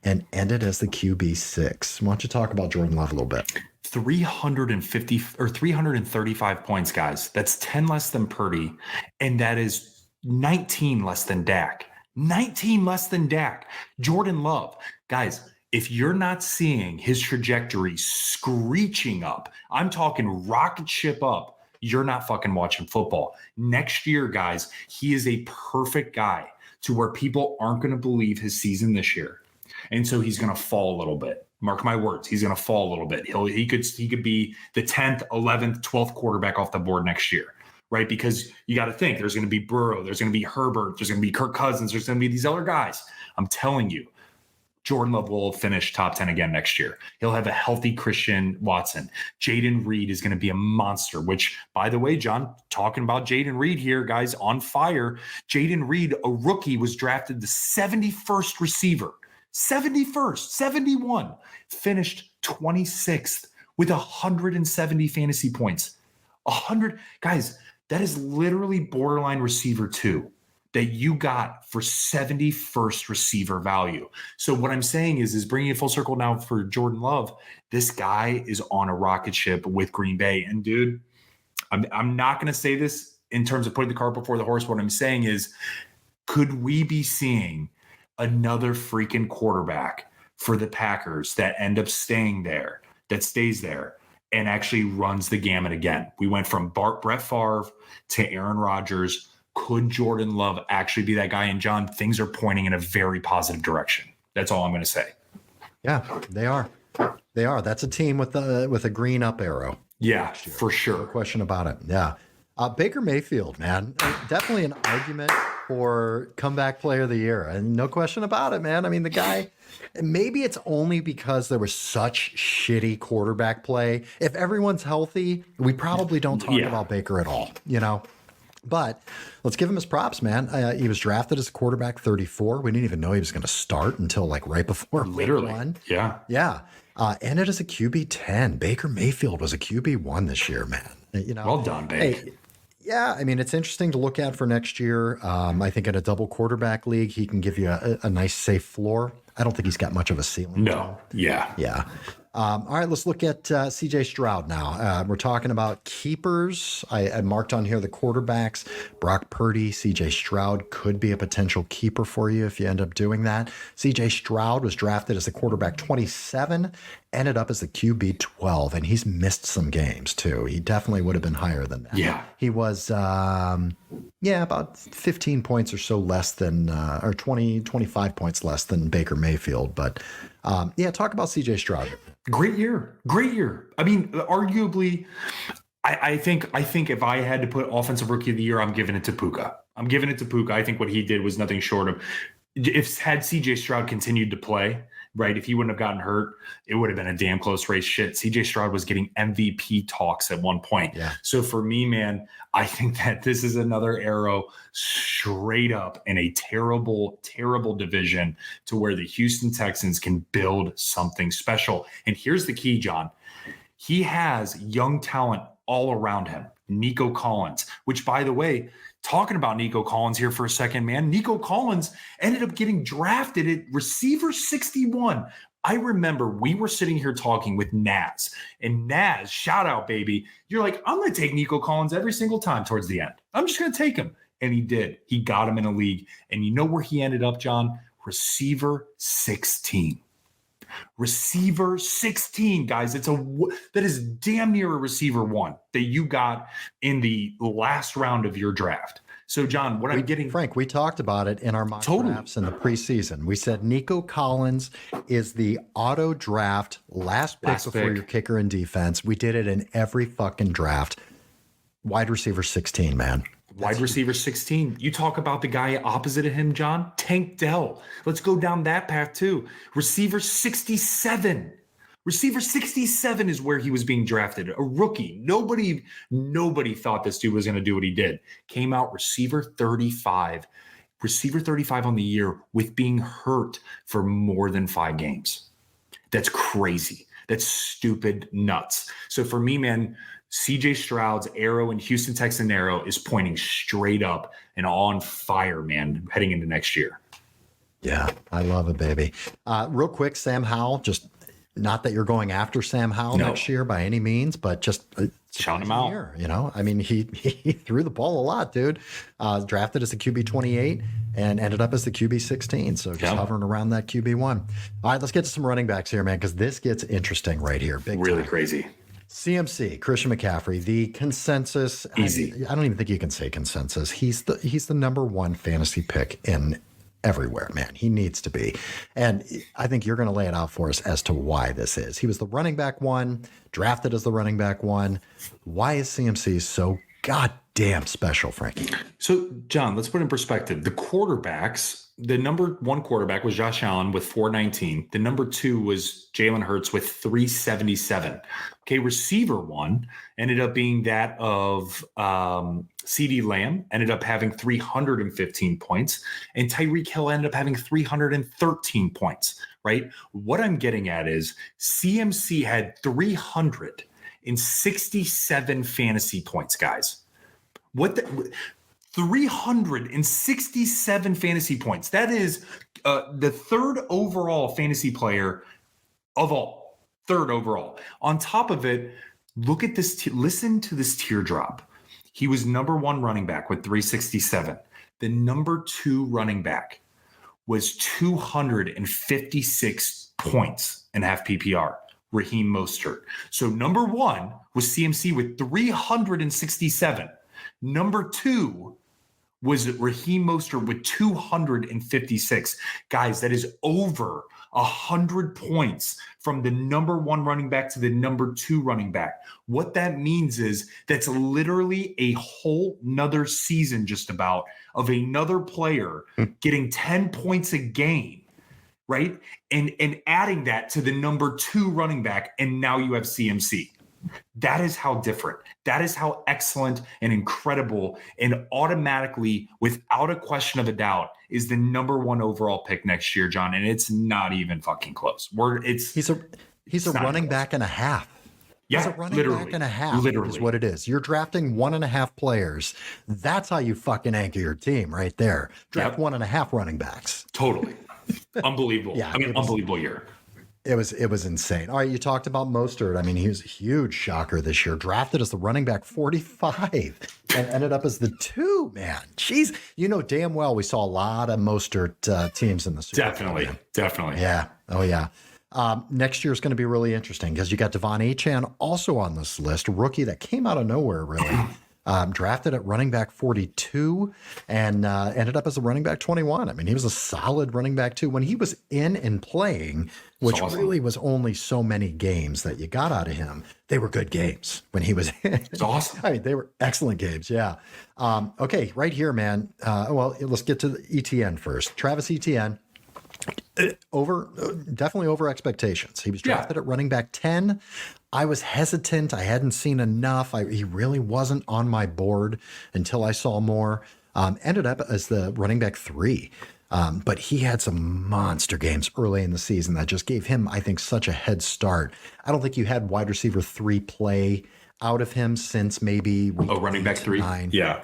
And ended as the QB 6. Why don't you talk about Jordan Love a little bit? 350 or 335 points, guys. That's 10 less than Purdy. And that is 19 less than Dak. 19 less than Dak. Jordan Love. Guys, if you're not seeing his trajectory screeching up, I'm talking rocket ship up, you're not fucking watching football. Next year, guys, he is a perfect guy to where people aren't going to believe his season this year. And so he's going to fall a little bit. Mark my words. He's going to fall a little bit. He could be the 10th, 11th, 12th quarterback off the board next year, right? Because you got to think there's going to be Burrow, there's going to be Herbert, there's going to be Kirk Cousins, there's going to be these other guys. I'm telling you, Jordan Love will finish top 10 again next year. He'll have a healthy Christian Watson. Jaden Reed is going to be a monster, which, by the way, John, talking about Jaden Reed here, guys, on fire. Jaden Reed, a rookie, was drafted the 71st receiver. 71st, 71, finished 26th with 170 fantasy points. 100, guys, that is literally borderline receiver 2 that you got for 71st receiver value. So what I'm saying is bringing it full circle now for Jordan Love. This guy is on a rocket ship with Green Bay. And dude, I'm not going to say this in terms of putting the cart before the horse. What I'm saying is, could we be seeing another freaking quarterback for the Packers that end up staying there, that stays there and actually runs the gamut again? We went from Brett Favre to Aaron Rodgers. Could Jordan Love actually be that guy? And John, things are pointing in a very positive direction. That's all I'm going to say. Yeah, they are. They are. That's a team with a green up arrow. Yeah, for sure. No question about it. Yeah. Baker Mayfield, man, definitely an argument for comeback player of the year. And no question about it, man. I mean, the guy, maybe it's only because there was such shitty quarterback play. If everyone's healthy, we probably don't talk about Baker at all, But let's give him his props, man. He was drafted as a quarterback 34. We didn't even know he was going to start until like right before Literally. week 1. Yeah. Yeah. Ended as a QB 10. Baker Mayfield was a QB 1 this year, man. Well done, Bake. Hey, yeah, I mean, it's interesting to look at for next year. I think in a double quarterback league, he can give you a nice, safe floor. I don't think he's got much of a ceiling. No. Yeah. Yeah. All right, let's look at CJ Stroud now. We're talking about keepers. I marked on here the quarterbacks. Brock Purdy, CJ Stroud could be a potential keeper for you if you end up doing that. CJ Stroud was drafted as a quarterback 27, ended up as the QB 12, and he's missed some games too. He definitely would have been higher than that. Yeah. He was, about 15 points or so less than, or 25 points less than Baker Mayfield. But talk about CJ Stroud. Great year. I mean, arguably, I think if I had to put offensive rookie of the year, I'm giving it to Puka. I think what he did was nothing short of, had CJ Stroud continued to play, right? If he wouldn't have gotten hurt, it would have been a damn close race. Shit, CJ Stroud was getting MVP talks at one point. Yeah. So for me, man, I think that this is another arrow straight up in a terrible, terrible division to where the Houston Texans can build something special. And here's the key, John. He has young talent all around him. Nico Collins, which, by the way, talking about Nico Collins here for a second, man, Nico Collins ended up getting drafted at receiver 61. I remember we were sitting here talking with Naz, and Naz, shout out, baby. You're like, I'm going to take Nico Collins every single time towards the end. I'm just going to take him. And he did. He got him in a league. And you know where he ended up, John? Receiver 16. Receiver 16, guys. That is damn near a receiver 1 that you got in the last round of your draft. So, John, Frank, we talked about it in our mock drafts in the preseason. We said Nico Collins is the auto draft last pick before your kicker and defense. We did it in every fucking draft. Wide receiver 16, man. Wide receiver 16. You talk about the guy opposite of him, John. Tank Dell. Let's go down that path too. Receiver 67. Receiver 67 is where he was being drafted. A rookie. Nobody thought this dude was going to do what he did. Came out receiver 35. Receiver 35 on the year with being hurt for more than 5 games. That's crazy. That's stupid nuts. So for me, man, CJ Stroud's arrow and Houston Texan arrow is pointing straight up and on fire, man, heading into next year. Yeah, I love it, baby. Real quick, Sam Howell, just not that you're going after Sam Howell next year by any means, but just shout him out. Year, I mean, he threw the ball a lot, dude. Drafted as the QB 28 and ended up as the QB 16. So just hovering around that QB 1. All right, let's get to some running backs here, man, because this gets interesting right here. Big really time. Crazy. CMC, Christian McCaffrey, the consensus. Easy. I don't even think you can say consensus. He's the number 1 fantasy pick in everywhere, man. He needs to be. And I think you're going to lay it out for us as to why this is. He was the running back 1, drafted as the running back 1. Why is CMC so goddamn special, Frankie? So, John, let's put it in perspective. The quarterbacks, the number 1 quarterback was Josh Allen with 419. The number 2 was Jalen Hurts with 377. Okay, receiver 1 ended up being that of CeeDee Lamb, ended up having 315 points, and Tyreek Hill ended up having 313 points, right? What I'm getting at is CMC had 367 fantasy points, guys. 367 fantasy points. That is the 3rd overall fantasy player of all. 3rd overall. On top of it, look at this. Listen to this teardrop. He was number 1 running back with 367. The number 2 running back was 256 points in half PPR. Raheem Mostert. So number 1 was CMC with 367. Number 2 was Raheem Mostert with 256. Guys, that is over 100 points from the number 1 running back to the number 2 running back. What that means is that's literally a whole nother season just about of another player getting 10 points a game, right? And adding that to the number 2 running back, and now you have CMC. That is how different. That is how excellent and incredible and automatically, without a question of a doubt, is the number one overall pick next year, John. And it's not even fucking close. He's a running back and a half. Yeah, He's a running back and a half is what it is. You're drafting 1.5 players. That's how you fucking anchor your team right there. Draft 1.5 running backs. Totally. Unbelievable. Yeah, unbelievable year. It was insane. All right, you talked about Mostert. I mean, he was a huge shocker this year. Drafted as the running back 45 and ended up as the 2, man. Jeez, you know damn well we saw a lot of Mostert teams in the Super Bowl. Definitely. Yeah. Oh, yeah. Next year is going to be really interesting because you got Devon Achane also on this list, a rookie that came out of nowhere, really. Drafted at running back 42 and ended up as a running back 21. I mean, he was a solid running back too when he was in and playing, which really was only so many games that you got out of him. They were good games when he was in. It's awesome. I mean, they were excellent games. Yeah. Okay. Right here, man. Well, let's get to the ETN first. Travis Etienne. Definitely over expectations. He was drafted at running back 10. I was hesitant. I hadn't seen enough. He really wasn't on my board until I saw more. Ended up as the running back 3. But he had some monster games early in the season that just gave him, I think, such a head start. I don't think you had wide receiver 3 play out of him since maybe running back 3. 9. Yeah,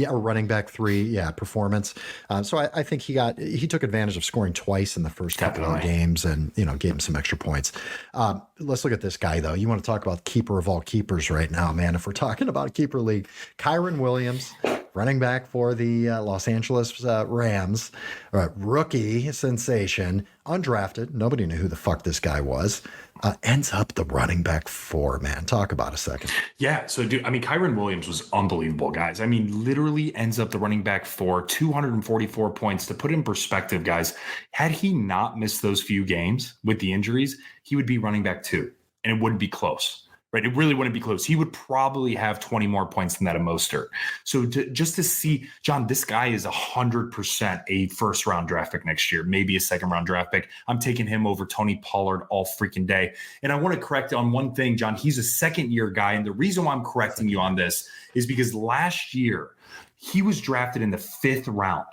or running back 3. Yeah, performance. So I think he took advantage of scoring twice in the first couple of games, and gave him some extra points. Let's look at this guy though. You want to talk about keeper of all keepers right now, man? If we're talking about a keeper league, Kyren Williams, running back for the Los Angeles Rams, rookie sensation, undrafted. Nobody knew who the fuck this guy was. Ends up the running back 4, man. Talk about a second. Yeah. So, dude, I mean, Kyren Williams was unbelievable, guys. I mean, literally ends up the running back 4, 244 points. To put in perspective, guys, had he not missed those few games with the injuries, he would be running back 2, and it wouldn't be close. Right, it really wouldn't be close. He would probably have 20 more points than that of Mostert. So just to see, John, this guy is 100% a first-round draft pick next year, maybe a second-round draft pick. I'm taking him over Tony Pollard all freaking day. And I want to correct on one thing, John. He's a second-year guy, and the reason why I'm correcting you on this is because last year he was drafted in the 5th round.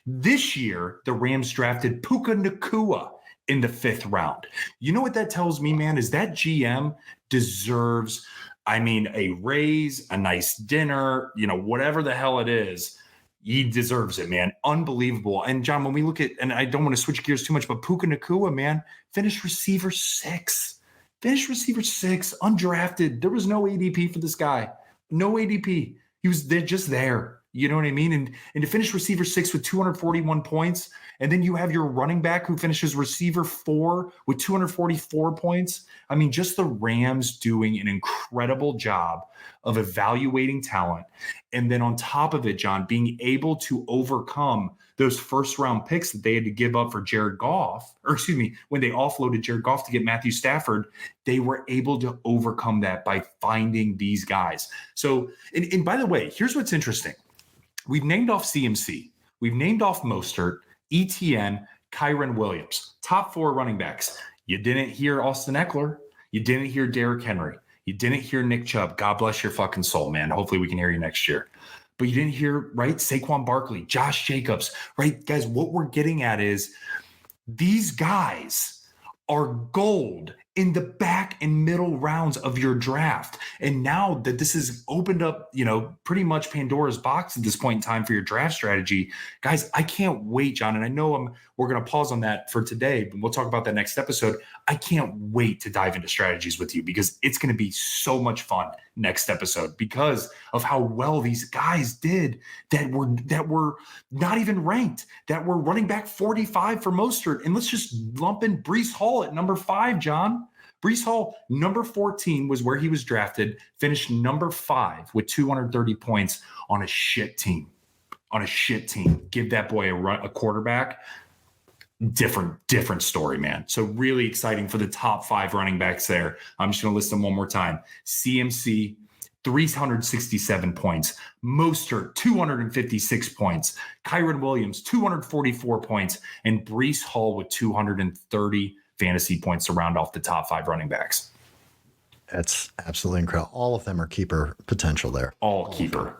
This year, the Rams drafted Puka Nacua in the 5th round. You know what that tells me, man, is that GM deserves, a raise, a nice dinner, whatever the hell it is. He deserves it, man. Unbelievable. And John, when we look at, and I don't want to switch gears too much, but Puka Nacua, man, finished receiver 6. Undrafted. There was no ADP for this guy. No ADP. They're just there. You know what I mean? And to finish receiver 6 with 241 points, and then you have your running back who finishes receiver 4 with 244 points. I mean, just the Rams doing an incredible job of evaluating talent. And then on top of it, John, being able to overcome those first-round picks that they had to give up for Jared Goff, when they offloaded Jared Goff to get Matthew Stafford, they were able to overcome that by finding these guys. So, and by the way, here's what's interesting. We've named off CMC. We've named off Mostert, ETN, Kyren Williams, top 4 running backs. You didn't hear Austin Eckler. You didn't hear Derrick Henry. You didn't hear Nick Chubb. God bless your fucking soul, man. Hopefully we can hear you next year. But you didn't hear, right, Saquon Barkley, Josh Jacobs, right? Guys, what we're getting at is these guys are gold in the back and middle rounds of your draft. And now that this has opened up, pretty much Pandora's box at this point in time for your draft strategy, guys, I can't wait, John. And I know we're going to pause on that for today, but we'll talk about that next episode. I can't wait to dive into strategies with you because it's going to be so much fun next episode because of how well these guys did that were not even ranked, that were running back 45 for Mostert. And let's just lump in Breece Hall at number 5, John. Breece Hall, number 14 was where he was drafted, finished number 5 with 230 points on a shit team. Give that boy a quarterback. Different story, man. So really exciting for the top 5 running backs there. I'm just going to list them one more time. CMC, 367 points. Mostert, 256 points. Kyren Williams, 244 points. And Breece Hall with 230 fantasy points to round off the top 5 running backs. That's absolutely incredible. All of them are keeper potential there. All keeper.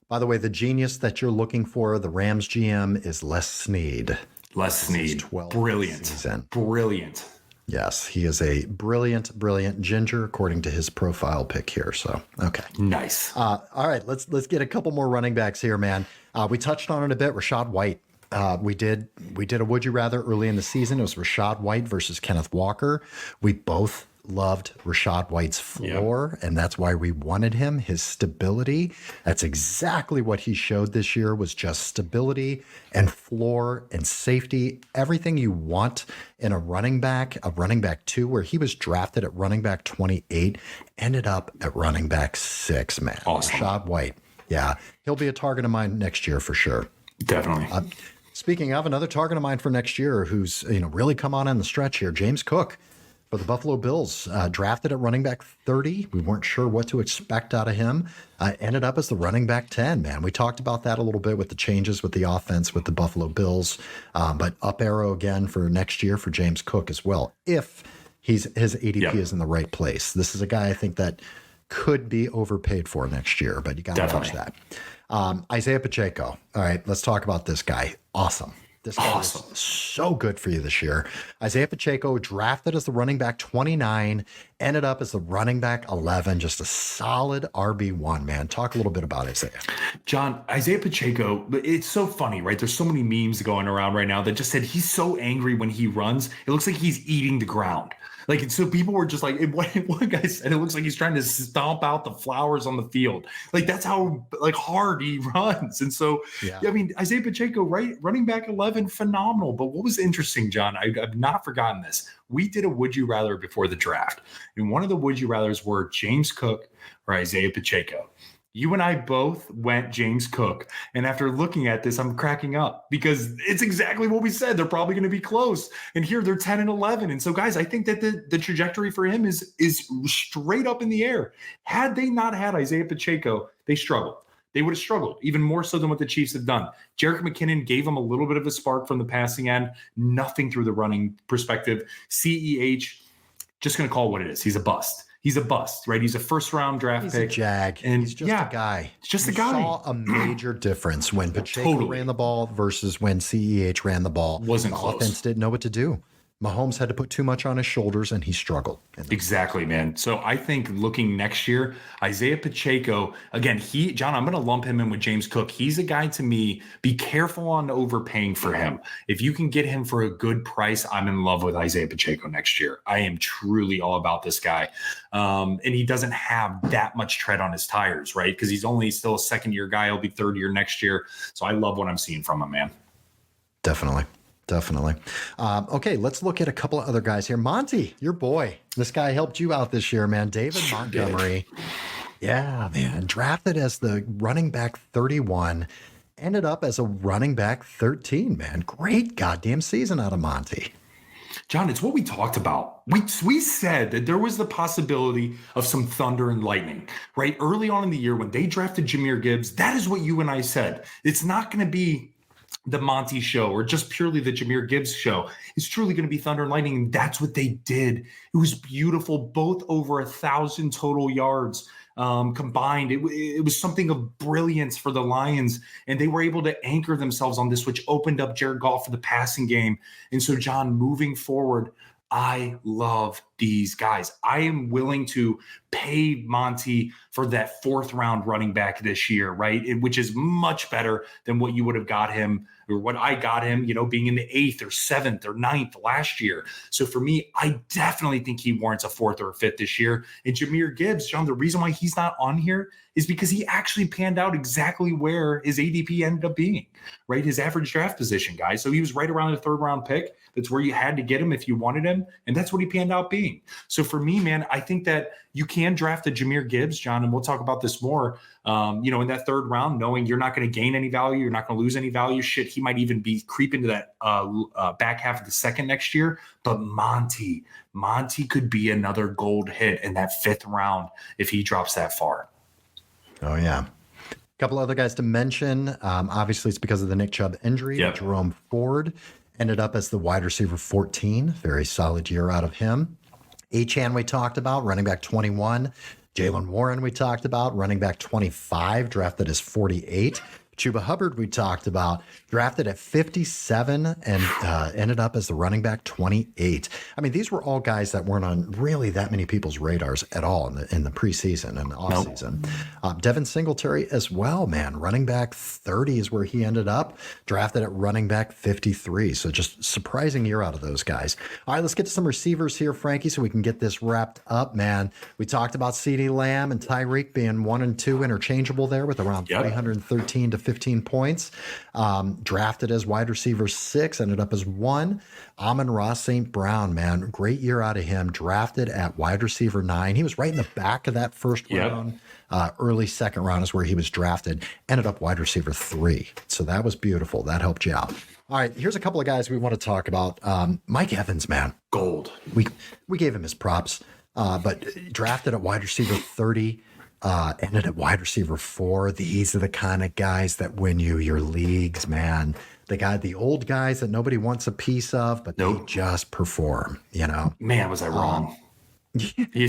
By the way, the genius that you're looking for, the Rams GM, is Les Snead. Les Snead. Brilliant. Season. Brilliant. Yes, he is a brilliant, brilliant ginger, according to his profile pic here. So, okay. Nice. All right, let's get a couple more running backs here, man. We touched on it a bit. Rashad White. We did a would you rather early in the season. It was Rashad White versus Kenneth Walker. We both loved Rashad White's floor, and that's why we wanted him. His stability. That's exactly what he showed this year, was just stability and floor and safety. Everything you want in a running back 2, where he was drafted at running back 28, ended up at running back 6, man. Awesome. Rashad White. Yeah, he'll be a target of mine next year for sure. Definitely. Speaking of, another target of mine for next year who's really come on the stretch here, James Cook for the Buffalo Bills, drafted at running back 30. We weren't sure what to expect out of him. Ended up as the running back 10, man. We talked about that a little bit with the changes with the offense with the Buffalo Bills, but up arrow again for next year for James Cook as well, if his ADP is in the right place. This is a guy I think that could be overpaid for next year, but you got to watch that. Isaiah Pacheco. All right, let's talk about this guy. Awesome. This guy is so good for you this year. Isaiah Pacheco, drafted as the running back 29, ended up as the running back 11, just a solid RB1, man. Talk a little bit about Isaiah. John, Isaiah Pacheco, it's so funny, right? There's so many memes going around right now that just said he's so angry when he runs. It looks like he's eating the ground. Like, so people were just like, one guy said it looks like he's trying to stomp out the flowers on the field. Like, that's how hard he runs. And so, I mean, Isaiah Pacheco, right, running back 11, phenomenal. But what was interesting, John, I've not forgotten this. We did a would you rather before the draft. And one of the would you rathers were James Cook or Isaiah Pacheco. You and I both went James Cook. And after looking at this, I'm cracking up because it's exactly what we said. They're probably going to be close. And here they're 10 and 11. And so, guys, I think that the trajectory for him is straight up in the air. Had they not had Isaiah Pacheco, they struggled. They would have struggled even more so than what the Chiefs have done. Jerick McKinnon gave them a little bit of a spark from the passing end, nothing through the running perspective. CEH, just going to call it what it is. He's a bust. He's a bust, right? He's a first-round draft pick. He's a jag. And he's just a guy. It's just a guy. guy. Saw a major difference when Pacheco ran the ball versus when CEH ran the ball. Wasn't the close. Offense didn't know what to do. Mahomes had to put too much on his shoulders, and he struggled. Exactly, man. So I think looking next year, Isaiah Pacheco, again, John, I'm going to lump him in with James Cook. He's a guy to me, be careful on overpaying for him. If you can get him for a good price, I'm in love with Isaiah Pacheco next year. I am truly all about this guy. And he doesn't have that much tread on his tires, right? Because he's only still a second-year guy. He'll be third year next year. So I love what I'm seeing from him, man. Definitely. Okay, let's look at a couple of other guys here. Monty, your boy. This guy helped you out this year, man. David Montgomery. Yeah, man. Drafted as the running back 31. Ended up as a running back 13, man. Great goddamn season out of Monty. John, it's what we talked about. We said that there was the possibility of some thunder and lightning, right? Early on in the year when they drafted Jahmyr Gibbs, that is what you and I said. It's not going to be the Monty show or just purely the Jahmyr Gibbs show. It's truly going to be thunder and lightning. And that's what they did. It was beautiful, both over 1,000 total yards combined. It was something of brilliance for the Lions, and they were able to anchor themselves on this, which opened up Jared Goff for the passing game. And so, John, moving forward, I love these guys. I am willing to pay Monty for that 4th round running back this year, right? Which is much better than what you would have got him or what I got him, being in the 8th or 7th or 9th last year. So for me, I definitely think he warrants a 4th or a 5th this year. And Jahmyr Gibbs, John, the reason why he's not on here is because he actually panned out exactly where his ADP ended up being, right? His average draft position, guys. So he was right around the 3rd round pick. That's where you had to get him if you wanted him. And that's what he panned out being. So for me, man, I think that you can draft a Jahmyr Gibbs, John, and we'll talk about this more, in that 3rd round, knowing you're not going to gain any value. You're not going to lose any value. Shit, he might even be creeping to that back half of the 2nd next year. But Monty could be another gold hit in that 5th round if he drops that far. Oh, yeah. A couple other guys to mention. Obviously, it's because of the Nick Chubb injury. Yep. Jerome Ford ended up as the wide receiver 14. Very solid year out of him. Achan we talked about, running back 21. Jalen Warren we talked about, running back 25, drafted as 48. Chuba Hubbard we talked about, drafted at 57 and ended up as the running back 28. I mean, these were all guys that weren't on really that many people's radars at all in the preseason and the offseason. Devin Singletary as well, man. Running back 30 is where he ended up, drafted at running back 53. So just surprising year out of those guys. All right, let's get to some receivers here, Frankie, so we can get this wrapped up, man. We talked about CeeDee Lamb and Tyreek being 1 and 2 interchangeable there with around 313 to 15 points. Drafted as wide receiver 6, ended up as 1. Amon-Ra St. Brown, man, great year out of him. Drafted at wide receiver 9. He was right in the back of that first round. Early second round is where he was drafted. Ended up wide receiver 3. So that was beautiful. That helped you out. All right, here's a couple of guys we want to talk about. Mike Evans, man. Gold. We gave him his props, but drafted at wide receiver 30. Ended at wide receiver 4. These are the kind of guys that win you your leagues, man. The old guys that nobody wants a piece of, but they just perform, you know? Man, was I wrong.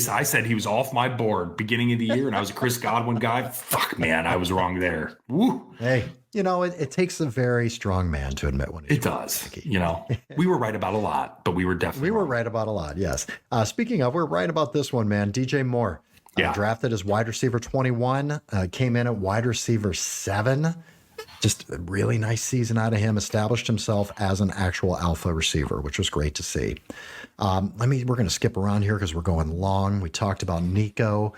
I said he was off my board beginning of the year, and I was a Chris Godwin guy. Fuck, man, I was wrong there. Woo. Hey, you know, it takes a very strong man to admit when it does. You know, we were right about a lot, but we were definitely wrong. right about a lot, yes. Speaking of, we're right about this one, man. DJ Moore. Drafted as wide receiver 21, came in at wide receiver 7. Just a really nice season out of him. Established himself as an actual alpha receiver, which was great to see. We're going to skip around here because we're going long. We talked about Nico.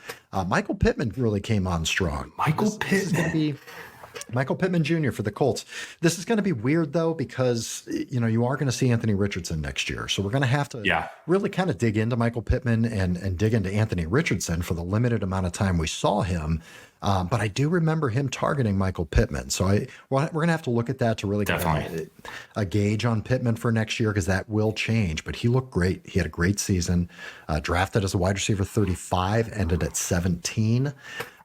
Michael Pittman really came on strong. Michael Pittman. Michael Pittman Jr. for the Colts. This is going to be weird, though, because, you know, you are going to see Anthony Richardson next year. So we're going to have to really kind of dig into Michael Pittman and dig into Anthony Richardson for the limited amount of time we saw him. But I do remember him targeting Michael Pittman. So we're going to have to look at that to really get a gauge on Pittman for next year, because that will change. But he looked great. He had a great season. Drafted as a wide receiver 35, ended at 17.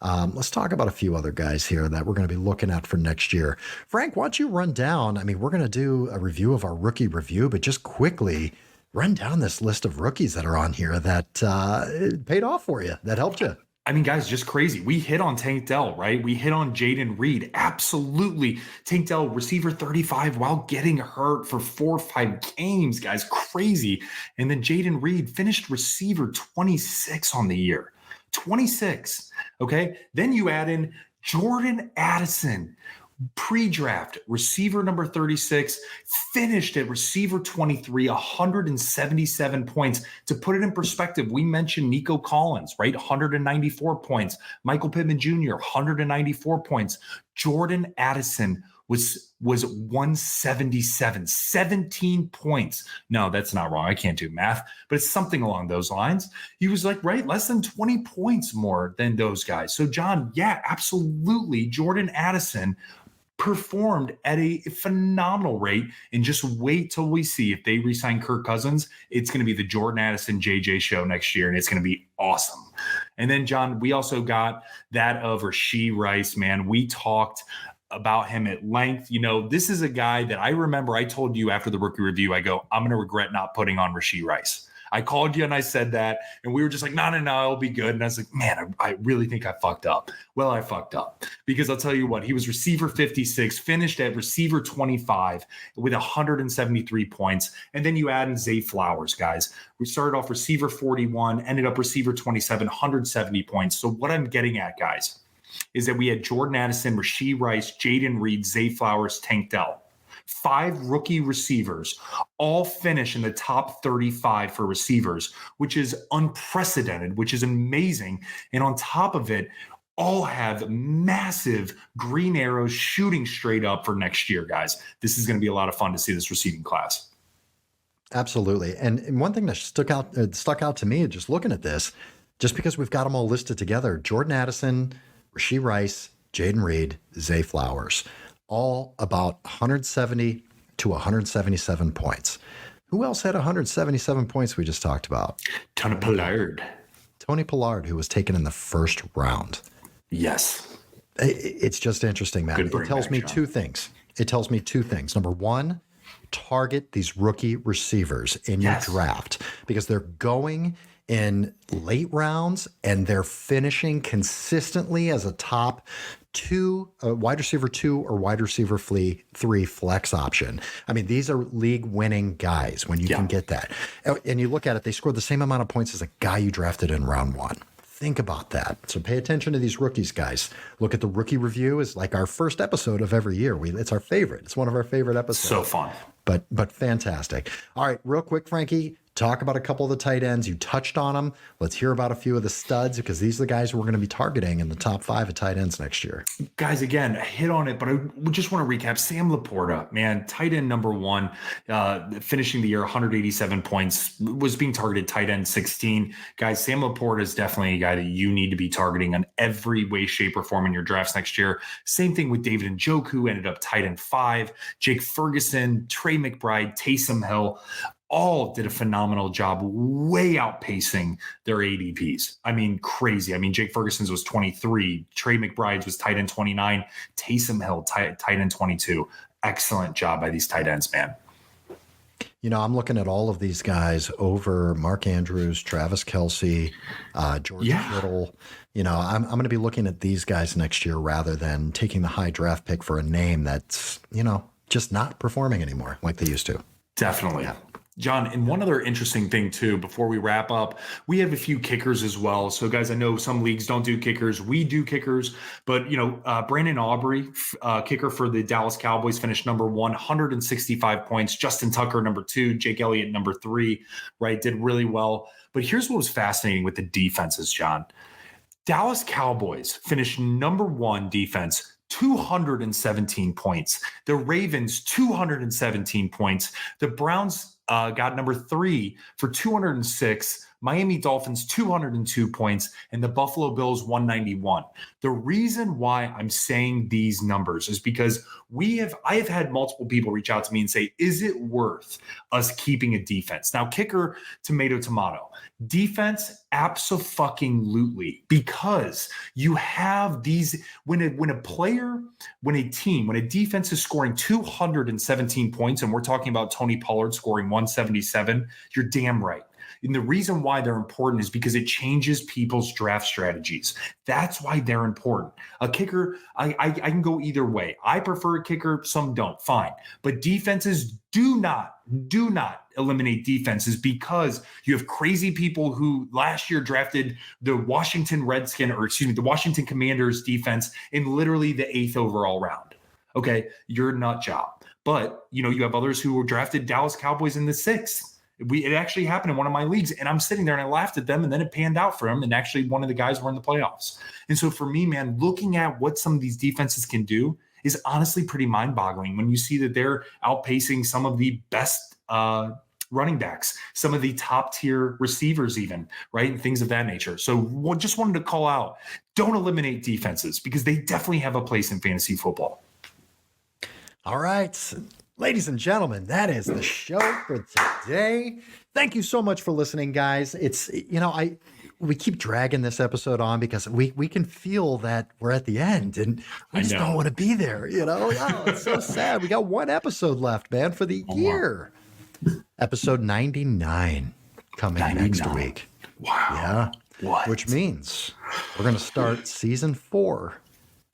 Let's talk about a few other guys here that we're going to be looking at for next year. Frank, why don't you run down? I mean, we're going to do a review of our rookie review, but just quickly run down this list of rookies that are on here that paid off for you, that helped you. I mean, guys, just crazy. We hit on Tank Dell, right? We hit on Jaden Reed. Absolutely. Tank Dell, receiver 35 while getting hurt for 4 or 5 games, guys. Crazy. And then Jaden Reed finished receiver 26 on the year. 26. Okay. Then you add in Jordan Addison, pre-draft receiver number 36, finished at receiver 23, 177 points. To put it in perspective, we mentioned Nico Collins, right? 194 points. Michael Pittman Jr., 194 points. Jordan Addison was 177, 17 points. No, that's not wrong. I can't do math, but it's something along those lines. He was like, right, less than 20 points more than those guys. So John, yeah, absolutely. Jordan Addison performed at a phenomenal rate, and just wait till we see if they re-sign Kirk Cousins. It's going to be the Jordan Addison JJ show next year, and it's going to be awesome. And then John, we also got that of Rashee Rice, man. We talked about him at length. You know, this is a guy that I remember I told you after the rookie review, I go, I'm going to regret not putting on Rashee Rice. I called you and I said that, and we were just like, no, it'll be good. And I was like, man, I really think I fucked up. Well, I fucked up, because I'll tell you what, he was receiver 56, finished at receiver 25 with 173 points. And then you add in Zay Flowers, guys. We started off receiver 41, ended up receiver 27, 170 points. So what I'm getting at, guys, is that we had Jordan Addison, Rashee Rice, Jaden Reed, Zay Flowers, Tank Dell. 5 rookie receivers all finish in the top 35 for receivers, which is unprecedented, which is amazing. And on top of it, all have massive green arrows shooting straight up for next year, guys. This is going to be a lot of fun to see this receiving class. Absolutely. And one thing that stuck out to me just looking at this, just because we've got them all listed together, Jordan Addison, Rashee Rice, Jaden Reed, Zay Flowers, all about 170 to 177 points. Who else had 177 points we just talked about? Tony Pollard. Tony Pollard, who was taken in the first round. Yes. It's just interesting, man. It tells me two things. Number one, target these rookie receivers in your draft because they're going in late rounds and they're finishing consistently as a top wide receiver 2 or wide receiver 3 flex option. I mean, these are league winning guys when you can get that. And you look at it, they scored the same amount of points as a guy you drafted in round 1. Think about that. So pay attention to these rookies, guys. Look at the rookie review. Is like our first episode of every year. It's our favorite. It's one of our favorite episodes. So fun. But fantastic. All right, real quick, Frankie, talk about a couple of the tight ends. You touched on them. Let's hear about a few of the studs because these are the guys we're going to be targeting in the top 5 of tight ends next year. Guys, again, hit on it, but I just want to recap. Sam Laporta, man, tight end number 1, finishing the year 187 points, was being targeted tight end 16. Guys, Sam Laporta is definitely a guy that you need to be targeting on every way, shape, or form in your drafts next year. Same thing with David Njoku, ended up tight end 5. Jake Ferguson, Trey McBride, Taysom Hill, all did a phenomenal job, way outpacing their ADPs. I mean, crazy. I mean, Jake Ferguson's was 23. Trey McBride's was tight end 29. Taysom Hill, tight end 22. Excellent job by these tight ends, man. You know, I'm looking at all of these guys over Mark Andrews, Travis Kelce, George Kittle. You know, I'm going to be looking at these guys next year rather than taking the high draft pick for a name that's, you know, just not performing anymore like they used to. Definitely. Yeah. John, and one other interesting thing too, before we wrap up, we have a few kickers as well. So guys, I know some leagues don't do kickers. We do kickers, but you know, Brandon Aubrey, kicker for the Dallas Cowboys, finished number 1, 165 points. Justin Tucker, number 2, Jake Elliott, number 3, right? Did really well. But here's what was fascinating with the defenses, John. Dallas Cowboys finished number 1 defense, 217 points. The Ravens, 217 points. The Browns got number 3 for 206. Miami Dolphins, 202 points, and the Buffalo Bills, 191. The reason why I'm saying these numbers is because I have had multiple people reach out to me and say, is it worth us keeping a defense? Now, kicker, tomato. Defense, abso-fucking-lutely, because you have these, when a defense is scoring 217 points, and we're talking about Tony Pollard scoring 177, you're damn right. And the reason why they're important is because it changes people's draft strategies. That's why they're important. A kicker, I can go either way. I prefer a kicker, some don't, fine. But defenses do not eliminate defenses because you have crazy people who last year drafted the Washington Commanders defense in literally the 8th overall round. Okay, you're a nut job. But, you know, you have others who were drafted Dallas Cowboys in the 6th. It actually happened in one of my leagues, and I'm sitting there and I laughed at them, and then it panned out for him, and actually one of the guys were in the playoffs. And so for me, man, looking at what some of these defenses can do is honestly pretty mind-boggling when you see that they're outpacing some of the best running backs, some of the top-tier receivers even, right, and things of that nature. So just wanted to call out, don't eliminate defenses because they definitely have a place in fantasy football. All right. Ladies and gentlemen, that is the show for today. Thank you so much for listening, guys. It's, you know, we keep dragging this episode on because we can feel that we're at the end and we just don't want to be there, you know? Oh, it's so sad. We got one episode left, man, for the year. Episode 99 coming next week. Wow. Yeah. What? Which means we're going to start season 4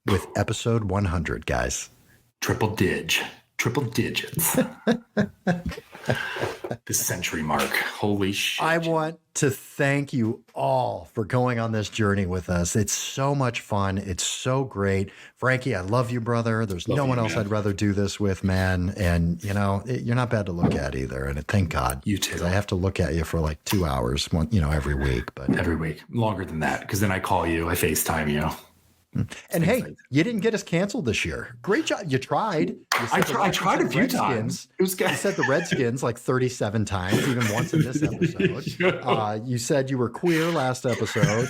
with episode 100, guys. Triple digits. The century mark. Holy shit. I want to thank you all for going on this journey with us. It's so much fun. It's so great. Frankie, I love you, brother. There's no one else I'd rather do this with, man. And, you know, you're not bad to look at either. And thank God. You too. I have to look at you for like 2 hours, you know, every week. But every week. Longer than that, because then I call you, I FaceTime you. And hey, you didn't get us canceled this year. Great job. You tried. I tried a few times. It was good. You said the Redskins like 37 times, even once in this episode. You said you were queer last episode.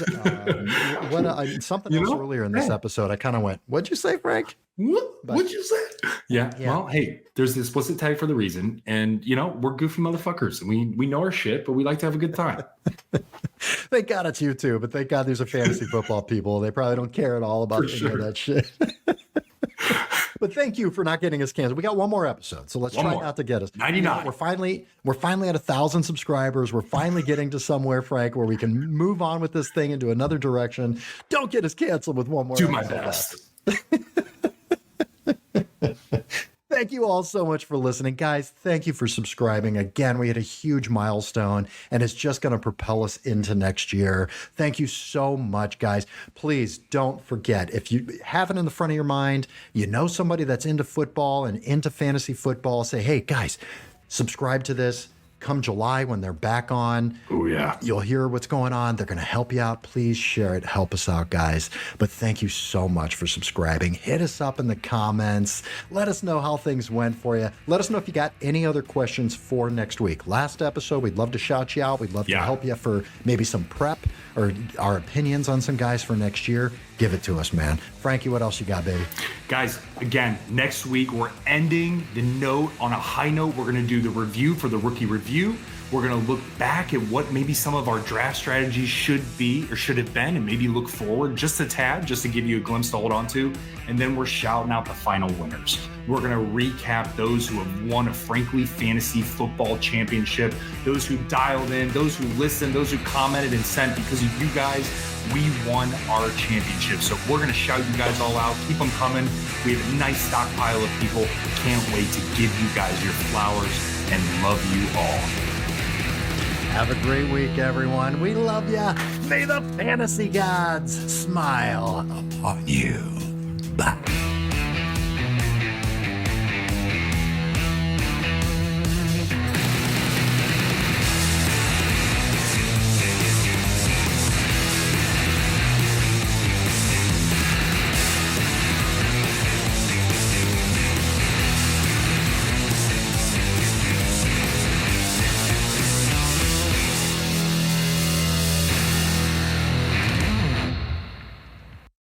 Something else earlier in this episode, I kind of went, what'd you say, Frank? What'd you say? Yeah. Well, hey, there's this explicit tag for the reason. And, you know, we're goofy motherfuckers. And we know our shit, but we like to have a good time. Thank God it's you too, but thank God there's a fantasy football people. They probably don't care at all about any of that shit. But thank you for not getting us canceled. We got one more episode, so let's try not to get us. 99. We're finally at 1,000 subscribers. We're finally getting to somewhere, Frank, where we can move on with this thing into another direction. Don't get us canceled with one more. Do my best. Thank you all so much for listening. Guys, thank you for subscribing. Again, we had a huge milestone, and it's just going to propel us into next year. Thank you so much, guys. Please don't forget, if you have it in the front of your mind, you know somebody that's into football and into fantasy football, say, hey, guys, subscribe to this. Come July when they're back on. Oh, yeah. You'll hear what's going on. They're going to help you out. Please share it. Help us out, guys. But thank you so much for subscribing. Hit us up in the comments. Let us know how things went for you. Let us know if you got any other questions for next week. Last episode, we'd love to shout you out. We'd love to help you for maybe some prep or our opinions on some guys for next year. Give it to us, man. Frankie, what else you got, baby? Guys, again, next week we're ending the note on a high note. We're going to do the review for the rookie review. We're going to look back at what maybe some of our draft strategies should be or should have been, and maybe look forward just a tad, just to give you a glimpse to hold on to. And then we're shouting out the final winners. We're going to recap those who have won a Frankly Fantasy Football Championship, those who dialed in, those who listened, those who commented and sent. Because of you guys, we won our championship. So we're going to shout you guys all out. Keep them coming. We have a nice stockpile of people. Can't wait to give you guys your flowers and love you all. Have a great week, everyone. We love ya. May the fantasy gods smile upon you. Bye.